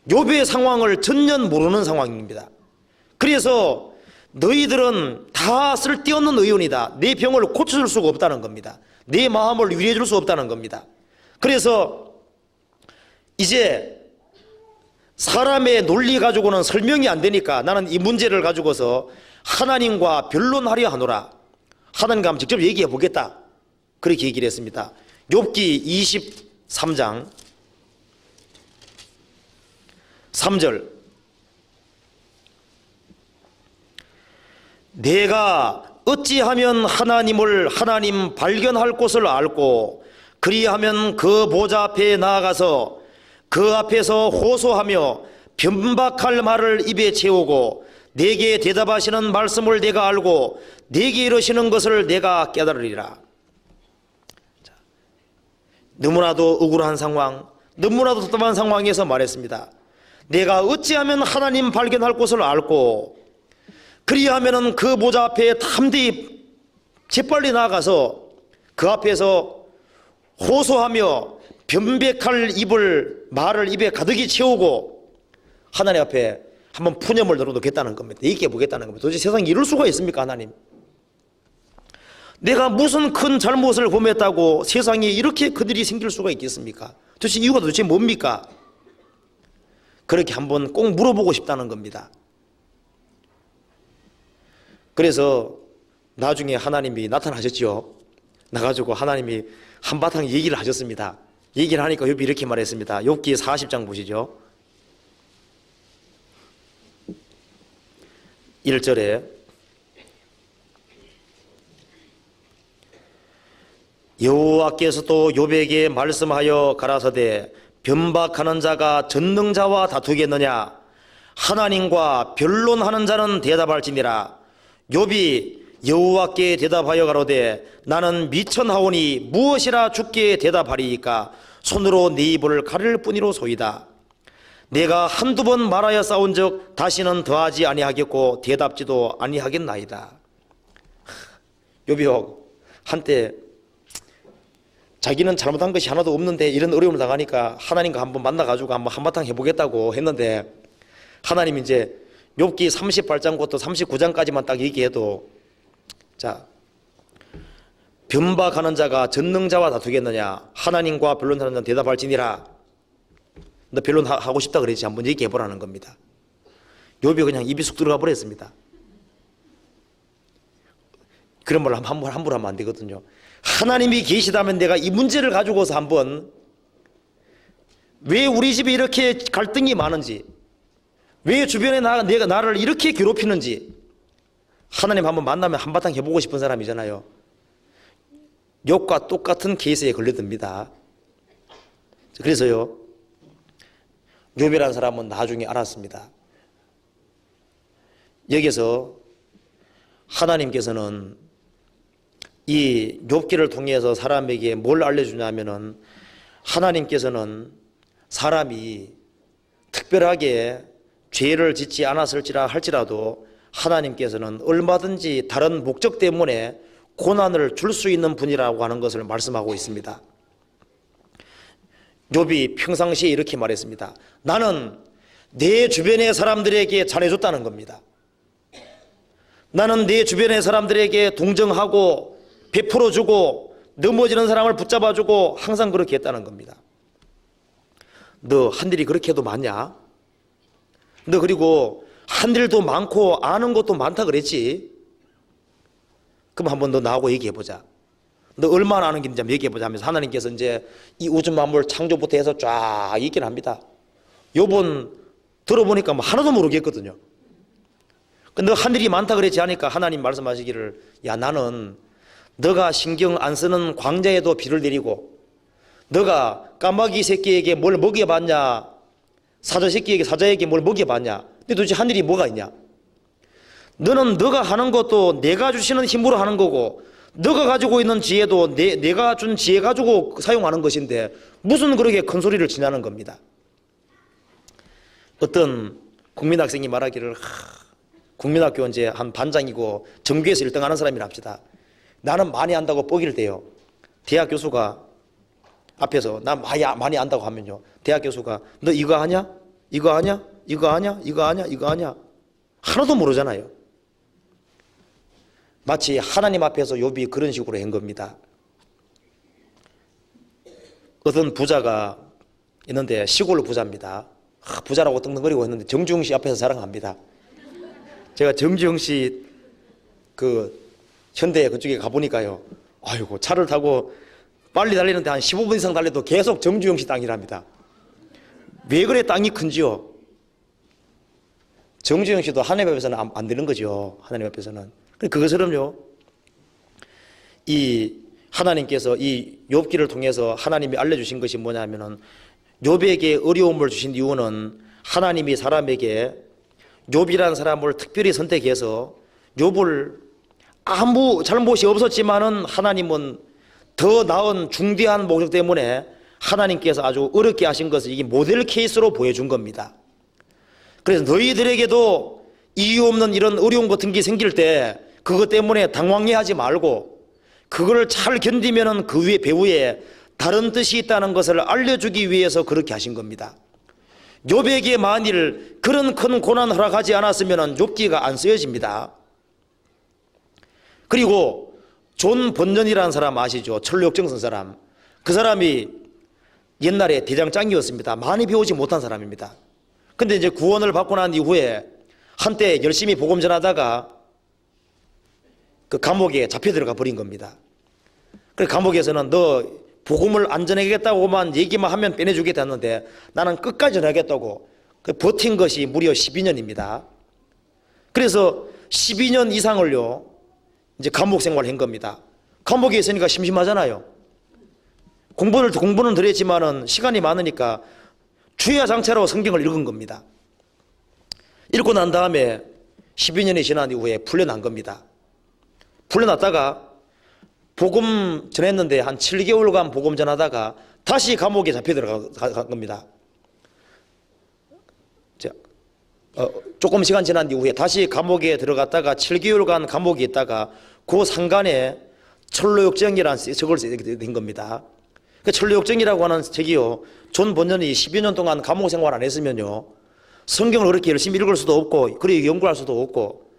욥의 상황을 전혀 모르는 상황입니다. 그래서 너희들은 다 쓸데없는 의원이다. 내 병을 고쳐줄 수가 없다는 겁니다. 내 마음을 위로해 줄 수 없다는 겁니다. 그래서 이제 사람의 논리 가지고는 설명이 안 되니까 나는 이 문제를 가지고서 하나님과 변론하려 하노라. 하나님과 한번 직접 얘기해 보겠다, 그렇게 얘기를 했습니다. 욥기 23장 3절 내가 어찌하면 하나님 발견할 곳을 알고 그리하면 그 보좌 앞에 나아가서 그 앞에서 호소하며 변박할 말을 입에 채우고 내게 대답하시는 말씀을 내가 알고 내게 이르시는 것을 내가 깨달으리라. 너무나도 억울한 상황, 너무나도 답답한 상황에서 말했습니다. 내가 어찌하면 하나님 발견할 곳을 알고 그리하면 그 보좌 앞에 담대히 재빨리 나가서 그 앞에서 호소하며 변백할 말을 입에 가득히 채우고 하나님 앞에 한번 푸념을 들어놓겠다는 겁니다. 얘기해 보겠다는 겁니다. 도대체 세상에 이럴 수가 있습니까? 하나님, 내가 무슨 큰 잘못을 범했다고 세상에 이렇게 그들이 생길 수가 있겠습니까? 도대체 이유가 도대체 뭡니까? 그렇게 한번 꼭 물어보고 싶다는 겁니다. 그래서 나중에 하나님이 나타나셨죠. 나가지고 하나님이 한바탕 얘기를 하셨습니다. 얘기를 하니까 욥이 이렇게 말했습니다. 욥기 40장 보시죠. 1절에 여호와께서 또 욥에게 말씀하여 가라사대 변박하는 자가 전능자와 다투겠느냐? 하나님과 변론하는 자는 대답할지니라. 욥이 여호와께 대답하여 가로되 나는 미천하오니 무엇이라 주께 대답하리이까? 손으로 네 입을 가릴 뿐이로소이다. 내가 한두 번 말하여 싸운즉 다시는 더하지 아니하겠고 대답지도 아니하겠나이다. 욥이 한때 자기는 잘못한 것이 하나도 없는데 이런 어려움을 당하니까 하나님과 한번 만나가지고 한번 한바탕 해보겠다고 했는데, 하나님이 이제 욥기 38장부터 39장까지만 딱 얘기해도, 자, 변박하는 자가 전능자와 다투겠느냐? 하나님과 변론하는 자는 대답할지니라. 너 변론하고 싶다 그랬지? 한번 얘기해보라는 겁니다. 욥이 그냥 입이 쑥 들어가 버렸습니다. 그런 말을 함부로 하면 안 되거든요. 하나님이 계시다면 내가 이 문제를 가지고서 한번 왜 우리 집에 이렇게 갈등이 많은지, 왜 주변에 내가 나를 이렇게 괴롭히는지 하나님 한번 만나면 한바탕 해보고 싶은 사람이잖아요. 욥과 똑같은 케이스에 걸려듭니다. 그래서요, 욥이라는 사람은 나중에 알았습니다. 여기서 하나님께서는 이 욥기를 통해서 사람에게 뭘 알려주냐면은, 하나님께서는 사람이 특별하게 죄를 짓지 않았을지라 할지라도 하나님께서는 얼마든지 다른 목적 때문에 고난을 줄 수 있는 분이라고 하는 것을 말씀하고 있습니다. 욥이 평상시에 이렇게 말했습니다. 나는 내 주변의 사람들에게 잘해줬다는 겁니다. 나는 내 주변의 사람들에게 동정하고 베풀어주고 넘어지는 사람을 붙잡아주고 항상 그렇게 했다는 겁니다. 너 한 일이 그렇게 해도 많냐? 너 그리고 한 일도 많고 아는 것도 많다 그랬지? 그럼 한번 너 나하고 얘기해보자. 너 얼마나 아는 게 있는지 한번 얘기해보자 하면서 하나님께서 이제 이 우주 만물 창조부터 해서 쫙 얘기를 합니다. 요번 들어보니까 뭐 하나도 모르겠거든요. 너 한 일이 많다 그랬지 하니까 하나님 말씀하시기를, 야, 나는 너가 신경 안 쓰는 광자에도 비를 내리고, 너가 까마귀 새끼에게 뭘 먹여봤냐, 사자 새끼에게, 사자에게 뭘 먹여봤냐, 근데 도대체 한 일이 뭐가 있냐? 너는 너가 하는 것도 내가 주시는 힘으로 하는 거고, 너가 가지고 있는 지혜도 내가 준 지혜 가지고 사용하는 것인데 무슨 그렇게 큰 소리를 치냐는 겁니다. 어떤 국민학생이 말하기를, 국민학교 이제 한 반장이고 전교에서 1등 하는 사람이라 합시다. 나는 많이 안다고 뻐기를 대요. 대학 교수가 앞에서 나 많이 안다고 하면요, 대학 교수가 너 이거 아냐? 이거 아냐? 이거 아냐? 이거 아냐? 이거 아냐? 하나도 모르잖아요. 마치 하나님 앞에서 욥이 그런 식으로 한 겁니다. 어떤 부자가 있는데, 시골 부자입니다. 부자라고 떵떵거리고 있는데 정주영 씨 앞에서 자랑합니다. 제가 정주영 씨 그 현대 그쪽에 가보니까요, 아이고, 차를 타고 빨리 달리는데 한 15분 이상 달려도 계속 정주영 씨 땅이랍니다. 왜 그래 땅이 큰지요? 정주영 씨도 하나님 앞에서는 안 되는 거죠. 하나님 앞에서는. 그것처럼요, 이 하나님께서 이 욥기를 통해서 하나님이 알려주신 것이 뭐냐면은, 욥에게 어려움을 주신 이유는 하나님이 사람에게 욥이라는 사람을 특별히 선택해서 욥을 아무 잘못이 없었지만은 하나님은 더 나은 중대한 목적 때문에 하나님께서 아주 어렵게 하신 것을 이게 모델 케이스로 보여준 겁니다. 그래서 너희들에게도 이유 없는 이런 어려움 같은 게 생길 때 그것 때문에 당황해하지 말고 그걸 잘 견디면은 그 위에 배후에 다른 뜻이 있다는 것을 알려주기 위해서 그렇게 하신 겁니다. 욥에게 만일 그런 큰 고난 허락하지 않았으면 욥기가 안 쓰여집니다. 그리고 존 번전이라는 사람 아시죠? 철로역정 쓴 사람. 그 사람이 옛날에 대장장이었습니다. 많이 배우지 못한 사람입니다. 근데 이제 구원을 받고 난 이후에 한때 열심히 복음 전하다가 그 감옥에 잡혀 들어가 버린 겁니다. 그래서 감옥에서는 너 복음을 안 전하겠다고만 얘기만 하면 빼내주겠다 했는데 나는 끝까지 전하겠다고 버틴 것이 무려 12년입니다. 그래서 12년 이상을요 이제 감옥 생활을 한 겁니다. 감옥에 있으니까 심심하잖아요. 공부는 덜 했지만은 시간이 많으니까 주야장차로 성경을 읽은 겁니다. 읽고 난 다음에 12년이 지난 이후에 풀려난 겁니다. 풀려났다가 복음 전했는데 한 7개월간 복음 전하다가 다시 감옥에 잡혀 들어간 겁니다. 조금 시간 지난 이후에 다시 감옥에 들어갔다가 7개월간 감옥에 있다가 그 상간에 철로역정이라는 책을 쓰게 된 겁니다. 그 철로역정이라고 하는 책이요, 존 번전이 12년 년 동안 감옥 생활 안 했으면요 성경을 그렇게 열심히 읽을 수도 없고 그렇게 연구할 수도 없고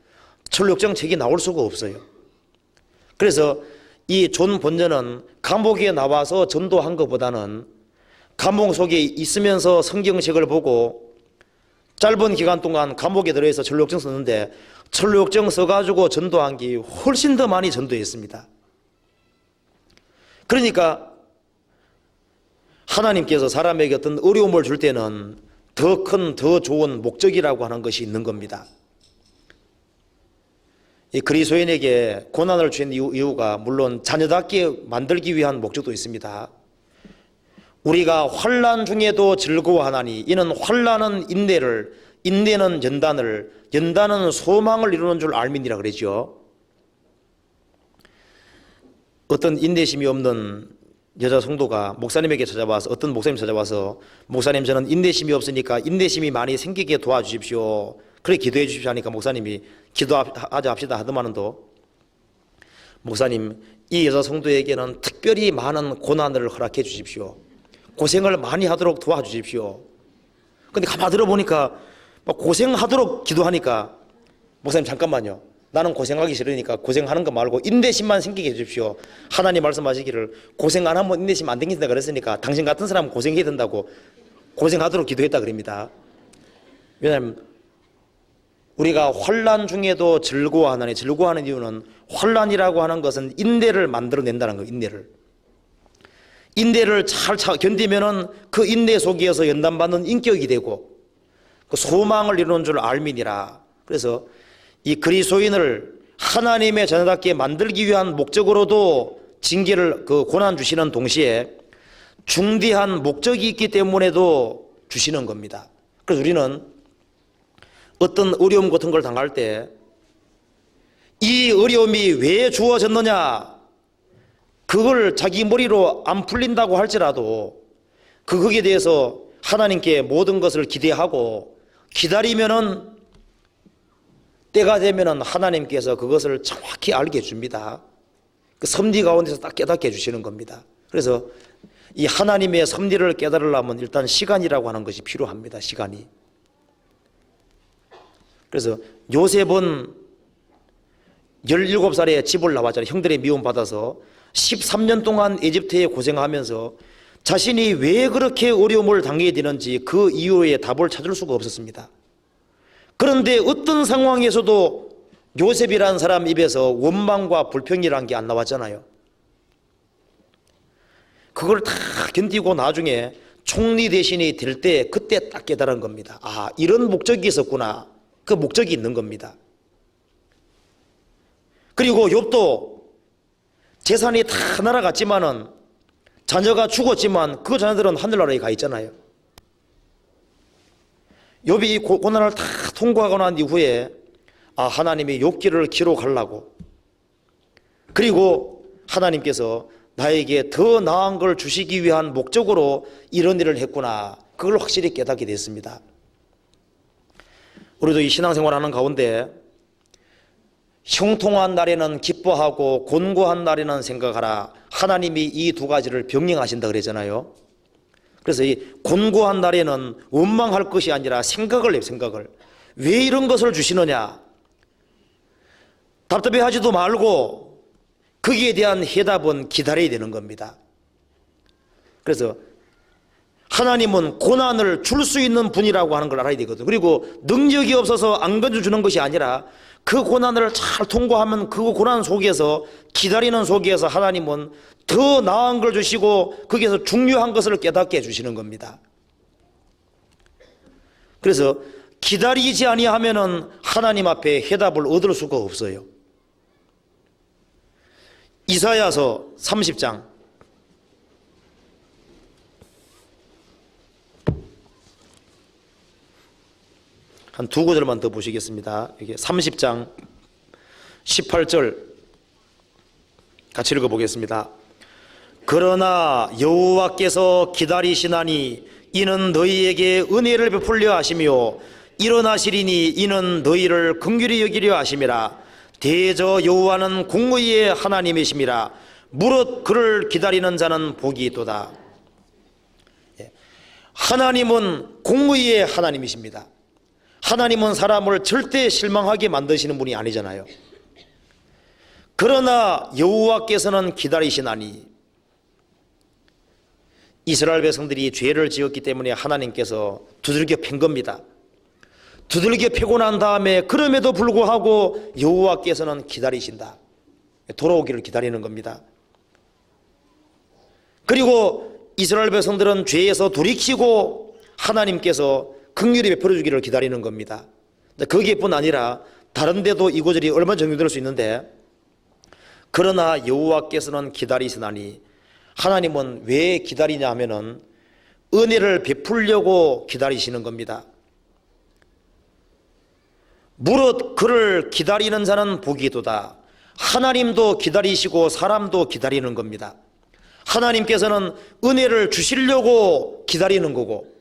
철로역정 책이 나올 수가 없어요. 그래서 이 존 번전은 감옥에 나와서 전도한 것보다는 감옥 속에 있으면서 성경책을 보고 짧은 기간 동안 감옥에 들어있어 철로역정 썼는데 철로역정 써가지고 전도한 게 훨씬 더 많이 전도했습니다. 그러니까 하나님께서 사람에게 어떤 어려움을 줄 때는 더 큰, 더 좋은 목적이라고 하는 것이 있는 겁니다. 이 그리스도인에게 고난을 주신 이유가 물론 자녀답게 만들기 위한 목적도 있습니다. 우리가 환난 중에도 즐거워하나니 이는 환난은 인내를, 인내는 연단을, 연단은 소망을 이루는 줄 알미니라 그러죠. 어떤 인내심이 없는 여자 성도가 목사님에게 찾아와서, 어떤 목사님 찾아와서, 목사님 저는 인내심이 없으니까 인내심이 많이 생기게 도와주십시오, 그래 기도해 주십시오 하니까 목사님이 기도하자 합시다 하더만도, 목사님 이 여자 성도에게는 특별히 많은 고난을 허락해 주십시오, 고생을 많이 하도록 도와주십시오. 근데 가만 들어보니까 막 고생하도록 기도하니까, 목사님 잠깐만요, 나는 고생하기 싫으니까 고생하는 거 말고 인내심만 생기게 해주십시오. 하나님 말씀하시기를 고생 안 하면 인내심 안 생긴다 그랬으니까 당신 같은 사람은 고생해야 된다고 고생하도록 기도했다 그럽니다. 왜냐하면 우리가 환난 중에도 즐거워하나니, 즐거워하는 이유는 환난이라고 하는 것은 인내를 만들어낸다는 거예요. 인내를 잘 견디면은 그 인내 속에서 연단받는 인격이 되고 그 소망을 이루는 줄 알미니라. 그래서 이 그리스도인을 하나님의 자녀답게 만들기 위한 목적으로도 징계를, 그 고난 주시는 동시에 중대한 목적이 있기 때문에도 주시는 겁니다. 그래서 우리는 어떤 어려움 같은 걸 당할 때 이 어려움이 왜 주어졌느냐, 그걸 자기 머리로 안 풀린다고 할지라도 거기에 대해서 하나님께 모든 것을 기대하고 기다리면은 때가 되면은 하나님께서 그것을 정확히 알게 해줍니다. 그 섭리 가운데서 딱 깨닫게 해주시는 겁니다. 그래서 이 하나님의 섭리를 깨달으려면 일단 시간이라고 하는 것이 필요합니다. 시간이. 그래서 요셉은 17살에 집을 나왔잖아요. 형들의 미움 받아서 13년 동안 에집트에 고생하면서 자신이 왜 그렇게 어려움을 당해야 되는지 그 이유의 답을 찾을 수가 없었습니다. 그런데 어떤 상황에서도 요셉이라는 사람 입에서 원망과 불평이라는 게 안 나왔잖아요. 그걸 다 견디고 나중에 총리 대신이 될 때 그때 딱 깨달은 겁니다. 아, 이런 목적이 있었구나. 그 목적이 있는 겁니다. 그리고 욥도 재산이 다 날아갔지만은 자녀가 죽었지만 그 자녀들은 하늘나라에 가 있잖아요. 욥이 이 고난을 다 통과하고 난 이후에 하나님이 욥기를 기록하려고, 그리고 하나님께서 나에게 더 나은 걸 주시기 위한 목적으로 이런 일을 했구나, 그걸 확실히 깨닫게 됐습니다. 우리도 이 신앙생활하는 가운데 형통한 날에는 기뻐하고 곤고한 날에는 생각하라, 하나님이 이 두 가지를 병행하신다 그러잖아요. 그래서 이 곤고한 날에는 원망할 것이 아니라 생각을 해요. 생각을. 왜 이런 것을 주시느냐, 답답해하지도 말고 거기에 대한 해답은 기다려야 되는 겁니다. 그래서 하나님은 고난을 줄 수 있는 분이라고 하는 걸 알아야 되거든요. 그리고 능력이 없어서 안 건져주는 것이 아니라 그 고난을 잘 통과하면 그 고난 속에서, 기다리는 속에서 하나님은 더 나은 걸 주시고 거기에서 중요한 것을 깨닫게 해주시는 겁니다. 그래서 기다리지 아니하면은 하나님 앞에 해답을 얻을 수가 없어요. 이사야서 30장 한 두 구절만 더 보시겠습니다. 이게 30장 18절 같이 읽어보겠습니다. 그러나 여호와께서 기다리시나니 이는 너희에게 은혜를 베풀려 하시며 일어나시리니 이는 너희를 긍휼히 여기려 하심이라. 대저 여호와는 공의의 하나님이심이라. 무릇 그를 기다리는 자는 복이 있도다. 하나님은 공의의 하나님이십니다. 하나님은 사람을 절대 실망하게 만드시는 분이 아니잖아요. 그러나 여호와께서는 기다리시나니, 이스라엘 백성들이 죄를 지었기 때문에 하나님께서 두들겨 팬 겁니다. 두들겨 패고 난 다음에 그럼에도 불구하고 여호와께서는 기다리신다. 돌아오기를 기다리는 겁니다. 그리고 이스라엘 백성들은 죄에서 돌이키고 하나님께서 긍휼히 베풀어 주기를 기다리는 겁니다. 거기에뿐 아니라 다른 데도 이 구절이 얼마나 적용될 수 있는데, 그러나 여호와께서는 기다리시나니, 하나님은 왜 기다리냐 하면은 은혜를 베풀려고 기다리시는 겁니다. 무릇 그를 기다리는 자는 복이도다. 하나님도 기다리시고 사람도 기다리는 겁니다. 하나님께서는 은혜를 주시려고 기다리는 거고,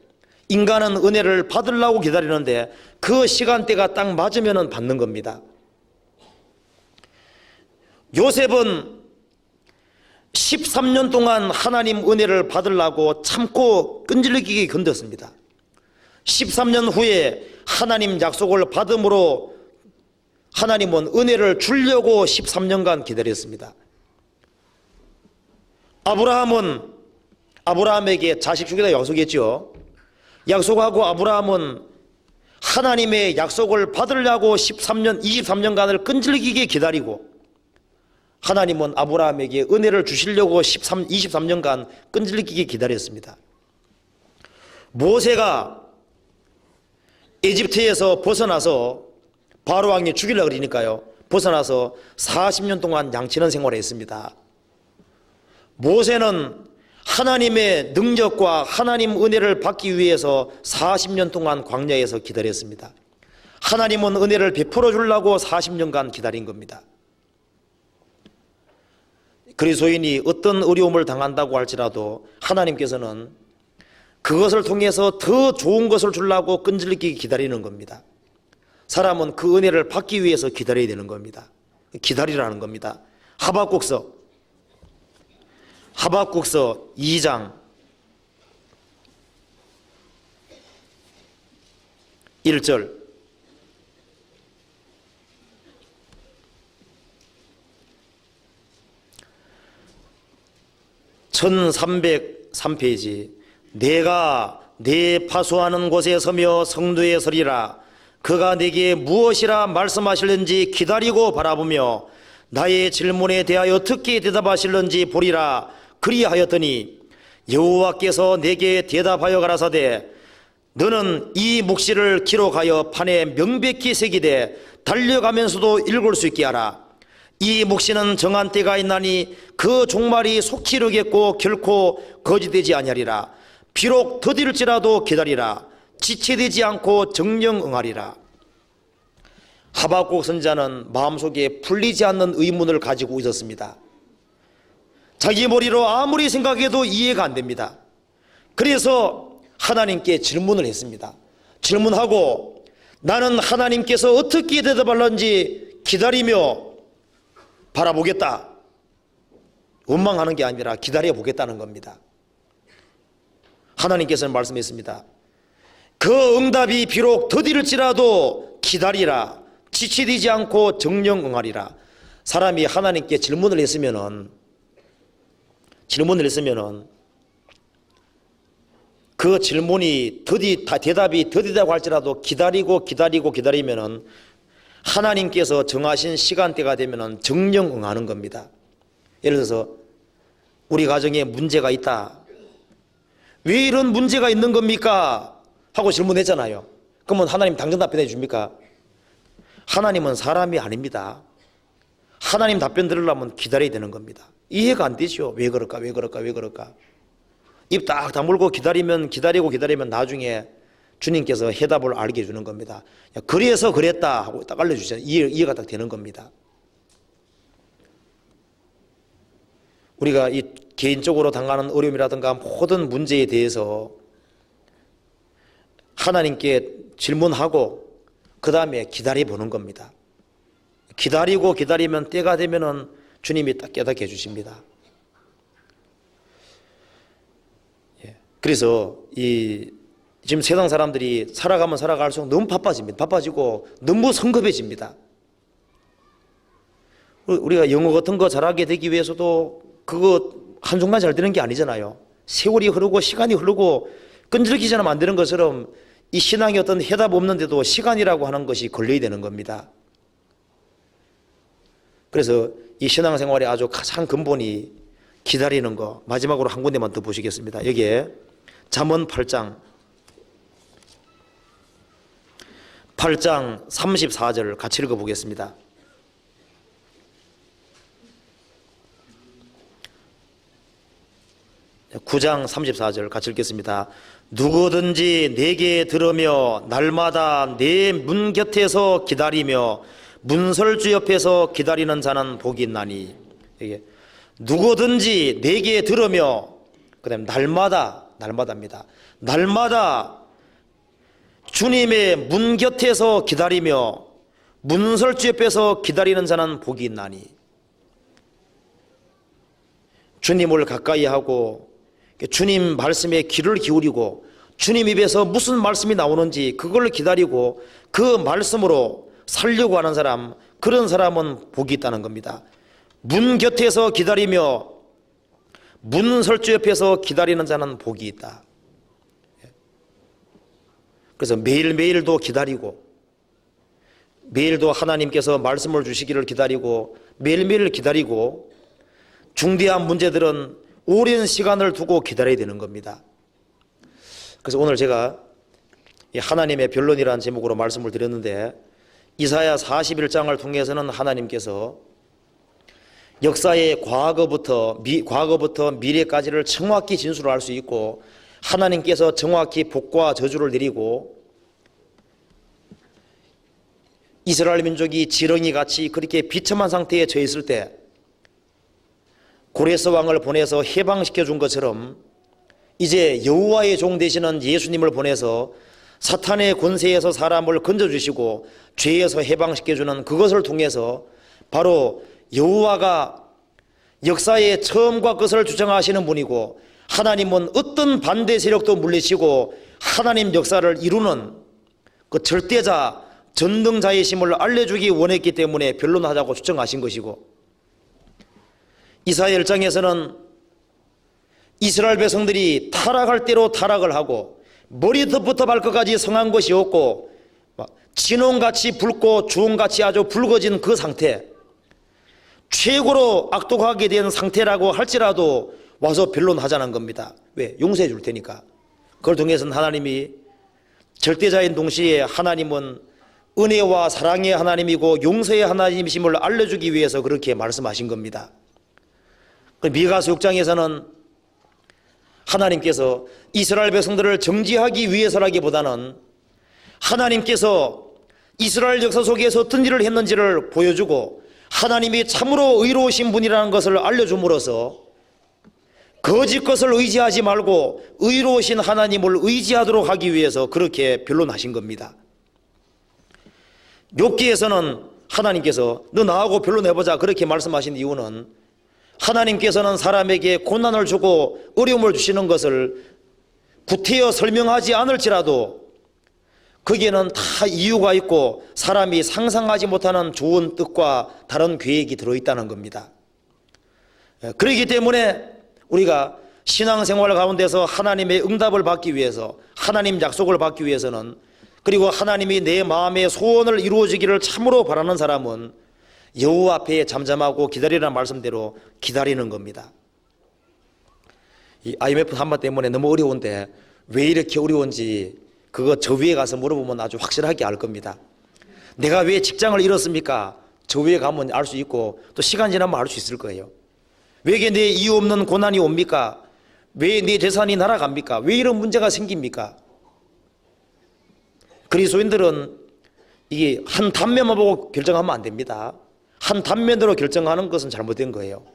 인간은 은혜를 받으려고 기다리는데 그 시간대가 딱 맞으면 받는 겁니다. 요셉은 13년 동안 하나님 은혜를 받으려고 참고 끈질기게 견뎠습니다. 13년 후에 하나님 약속을 받음으로 하나님은 은혜를 주려고 13년간 기다렸습니다. 아브라함에게 자식 주겠다 약속했죠. 약속하고 아브라함은 하나님의 약속을 받으려고 23년간을 끈질기게 기다리고, 하나님은 아브라함에게 은혜를 주시려고 23년간 끈질기게 기다렸습니다. 모세가 에집트에서 벗어나서 바로 왕이 죽이려고 그러니까요, 벗어나서 40년 동안 양치는 생활을 했습니다. 모세는 하나님의 능력과 하나님 은혜를 받기 위해서 40년 동안 광야에서 기다렸습니다. 하나님은 은혜를 베풀어 주려고 40년간 기다린 겁니다. 그리스도인이 어떤 어려움을 당한다고 할지라도 하나님께서는 그것을 통해서 더 좋은 것을 주려고 끈질기게 기다리는 겁니다. 사람은 그 은혜를 받기 위해서 기다려야 되는 겁니다. 기다리라는 겁니다. 하박국서 2장 1절. (1303페이지) 내가 내 파수하는 곳에 서며 성도에 서리라. 그가 내게 무엇이라 말씀하실는지 기다리고 바라보며 나의 질문에 대하여 어떻게 대답하실는지 보리라. 그리하였더니 여호와께서 내게 대답하여 가라사대, 너는 이 묵시를 기록하여 판에 명백히 새기되 달려가면서도 읽을 수 있게 하라. 이 묵시는 정한 때가 있나니 그 종말이 속히 이르겠고 결코 거짓되지 아니하리라. 비록 더딜지라도 기다리라. 지체되지 않고 정령 응하리라. 하박국 선지자는 마음속에 풀리지 않는 의문을 가지고 있었습니다. 자기 머리로 아무리 생각해도 이해가 안 됩니다. 그래서 하나님께 질문을 했습니다. 질문하고 나는 하나님께서 어떻게 대답할런지 기다리며 바라보겠다. 원망하는 게 아니라 기다려보겠다는 겁니다. 하나님께서는 말씀했습니다. 그 응답이 비록 더딜지라도 기다리라. 지체되지 않고 정령 응하리라. 사람이 하나님께 질문을 했으면은 그 질문이 대답이 더디다고 할지라도 기다리면은 하나님께서 정하신 시간대가 되면은 정령 응하는 겁니다. 예를 들어서 우리 가정에 문제가 있다. 왜 이런 문제가 있는 겁니까? 하고 질문했잖아요. 그러면 하나님 당장 답변해 줍니까? 하나님은 사람이 아닙니다. 하나님 답변 들으려면 기다려야 되는 겁니다. 이해가 안 되죠. 왜 그럴까? 입 딱 다물고 기다리면 나중에 주님께서 해답을 알게 해주는 겁니다. 야, 그래서 그랬다 하고 딱 알려주잖아요. 이해가 딱 되는 겁니다. 우리가 이 개인적으로 당하는 어려움이라든가 모든 문제에 대해서 하나님께 질문하고 그 다음에 기다려보는 겁니다. 기다리면 때가 되면은 주님이 딱 깨닫게 해주십니다. 그래서 지금 세상 사람들이 살아가면 살아갈수록 너무 바빠지고 너무 성급해집니다. 우리가 영어 같은 거 잘하게 되기 위해서도 그거 한순간 잘 되는 게 아니잖아요. 세월이 흐르고 시간이 흐르고 끈질기지 않으면 안 되는 것처럼 이 신앙이 어떤 해답 없는데도 시간이라고 하는 것이 걸려야 되는 겁니다. 그래서 이 신앙생활의 아주 가장 근본이 기다리는 거. 마지막으로 한 군데만 더 보시겠습니다. 여기에 잠언 8장 8장 34절 같이 읽어보겠습니다. (9장 34절) 같이 읽겠습니다. 누구든지 내게 들으며 날마다 내 문 곁에서 기다리며 문설주 옆에서 기다리는 자는 복이 있나니. 이게 누구든지 내게 들으며, 그다음 날마다입니다. 날마다 주님의 문 곁에서 기다리며 문설주 옆에서 기다리는 자는 복이 있나니. 주님을 가까이 하고 주님 말씀에 귀를 기울이고 주님 입에서 무슨 말씀이 나오는지 그걸 기다리고 그 말씀으로 살려고 하는 사람, 그런 사람은 복이 있다는 겁니다. 문 곁에서 기다리며 문설주 옆에서 기다리는 자는 복이 있다. 그래서 매일매일도 기다리고, 매일도 하나님께서 말씀을 주시기를 기다리고, 매일매일 기다리고, 중대한 문제들은 오랜 시간을 두고 기다려야 되는 겁니다. 그래서 오늘 제가 하나님의 변론이라는 제목으로 말씀을 드렸는데, 이사야 41장을 통해서는 하나님께서 역사의 과거부터 미래까지를 정확히 진술할 수 있고, 하나님께서 정확히 복과 저주를 내리고, 이스라엘 민족이 지렁이 같이 그렇게 비참한 상태에 처해 있을 때 고레스 왕을 보내서 해방시켜 준 것처럼 이제 여호와의 종 되시는 예수님을 보내서 사탄의 권세에서 사람을 건져주시고 죄에서 해방시켜 주는 그것을 통해서 바로 여호와가 역사의 처음과 끝을 주장하시는 분이고, 하나님은 어떤 반대 세력도 물리치고 하나님 역사를 이루는 그 절대자 전능자이심을 알려주기 원했기 때문에 변론하자고 주장하신 것이고, 이사야 1장에서는 이스라엘 백성들이 타락할 대로 타락을 하고 머리부터 발끝까지 성한 것이 없고 진홍같이 붉고 주홍같이 아주 붉어진 그 상태, 최고로 악독하게 된 상태라고 할지라도 와서 변론하자는 겁니다. 왜? 용서해 줄 테니까. 그걸 통해서는 하나님이 절대자인 동시에 하나님은 은혜와 사랑의 하나님이고 용서의 하나님이심을 알려주기 위해서 그렇게 말씀하신 겁니다. 미가서 6장에서는 하나님께서 이스라엘 백성들을 정지하기 위해서라기보다는 하나님께서 이스라엘 역사 속에서 어떤 일을 했는지를 보여주고 하나님이 참으로 의로우신 분이라는 것을 알려줌으로써 거짓 것을 의지하지 말고 의로우신 하나님을 의지하도록 하기 위해서 그렇게 변론하신 겁니다. 욥기에서는 하나님께서 너 나하고 변론해보자 그렇게 말씀하신 이유는, 하나님께서는 사람에게 고난을 주고 어려움을 주시는 것을 구태여 설명하지 않을지라도 거기에는 다 이유가 있고 사람이 상상하지 못하는 좋은 뜻과 다른 계획이 들어있다는 겁니다. 그렇기 때문에 우리가 신앙생활 가운데서 하나님의 응답을 받기 위해서, 하나님 약속을 받기 위해서는, 그리고 하나님이 내 마음의 소원을 이루어지기를 참으로 바라는 사람은 여호와 앞에 잠잠하고 기다리라는 말씀대로 기다리는 겁니다. 이 IMF 한마 때문에 너무 어려운데 왜 이렇게 어려운지 그거 저 위에 가서 물어보면 아주 확실하게 알 겁니다. 내가 왜 직장을 잃었습니까? 저 위에 가면 알 수 있고 또 시간 지나면 알 수 있을 거예요. 왜 이게 내 이유 없는 고난이 옵니까? 왜 내 재산이 날아갑니까? 왜 이런 문제가 생깁니까? 그리스도인들은 이게 한 단면만 보고 결정하면 안 됩니다. 한 단면으로 결정하는 것은 잘못된 거예요.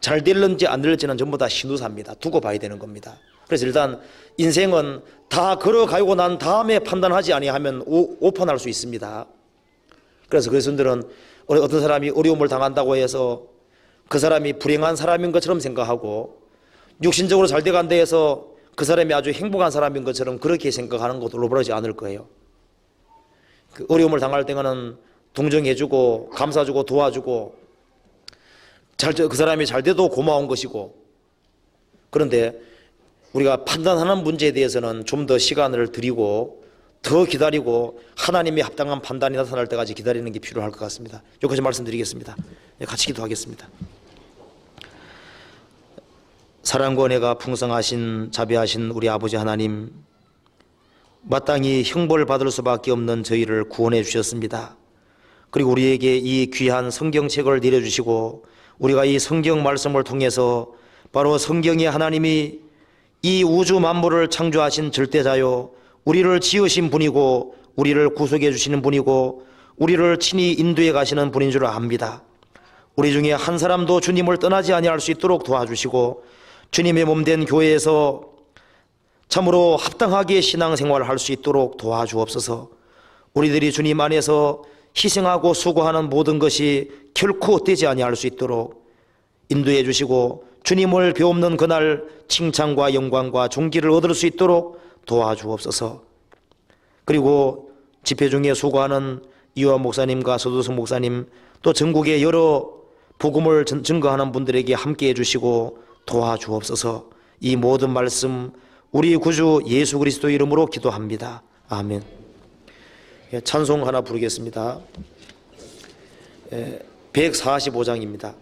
잘 될는지 안 될지는 전부 다 신우사입니다. 두고 봐야 되는 겁니다. 그래서 일단 인생은 다 걸어가고 난 다음에 판단하지 아니하면 오판할 수 있습니다. 그래서 그리스도인들은 어떤 사람이 어려움을 당한다고 해서 그 사람이 불행한 사람인 것처럼 생각하고, 육신적으로 잘 돼간다 해서 그 사람이 아주 행복한 사람인 것처럼 그렇게 생각하는 것도 올바르지 않을 거예요. 그 어려움을 당할 때는 동정해주고 감사주고 도와주고 그 사람이 잘 돼도 고마운 것이고, 그런데 우리가 판단하는 문제에 대해서는 좀 더 시간을 들이고 더 기다리고 하나님의 합당한 판단이 나타날 때까지 기다리는 게 필요할 것 같습니다. 여기까지 말씀드리겠습니다. 같이 기도하겠습니다. 사랑과 은혜가 풍성하신 자비하신 우리 아버지 하나님, 마땅히 형벌받을 수밖에 없는 저희를 구원해 주셨습니다. 그리고 우리에게 이 귀한 성경책을 내려주시고 우리가 이 성경 말씀을 통해서 바로 성경에 하나님이 이 우주 만물을 창조하신 절대자요, 우리를 지으신 분이고 우리를 구속해 주시는 분이고 우리를 친히 인도해 가시는 분인 줄 압니다. 우리 중에 한 사람도 주님을 떠나지 아니할 수 있도록 도와주시고 주님의 몸된 교회에서 참으로 합당하게 신앙생활을 할 수 있도록 도와주옵소서. 우리들이 주님 안에서 희생하고 수고하는 모든 것이 결코 헛되지 아니할 수 있도록 인도해 주시고 주님을 배움는 그날 칭찬과 영광과 존귀를 얻을 수 있도록 도와주옵소서. 그리고 집회 중에 수고하는 이화 목사님과 서두성 목사님, 또 전국의 여러 복음을 증거하는 분들에게 함께해 주시고 도와주옵소서. 이 모든 말씀 우리 구주 예수 그리스도 이름으로 기도합니다. 아멘. 찬송 하나 부르겠습니다. 145장입니다.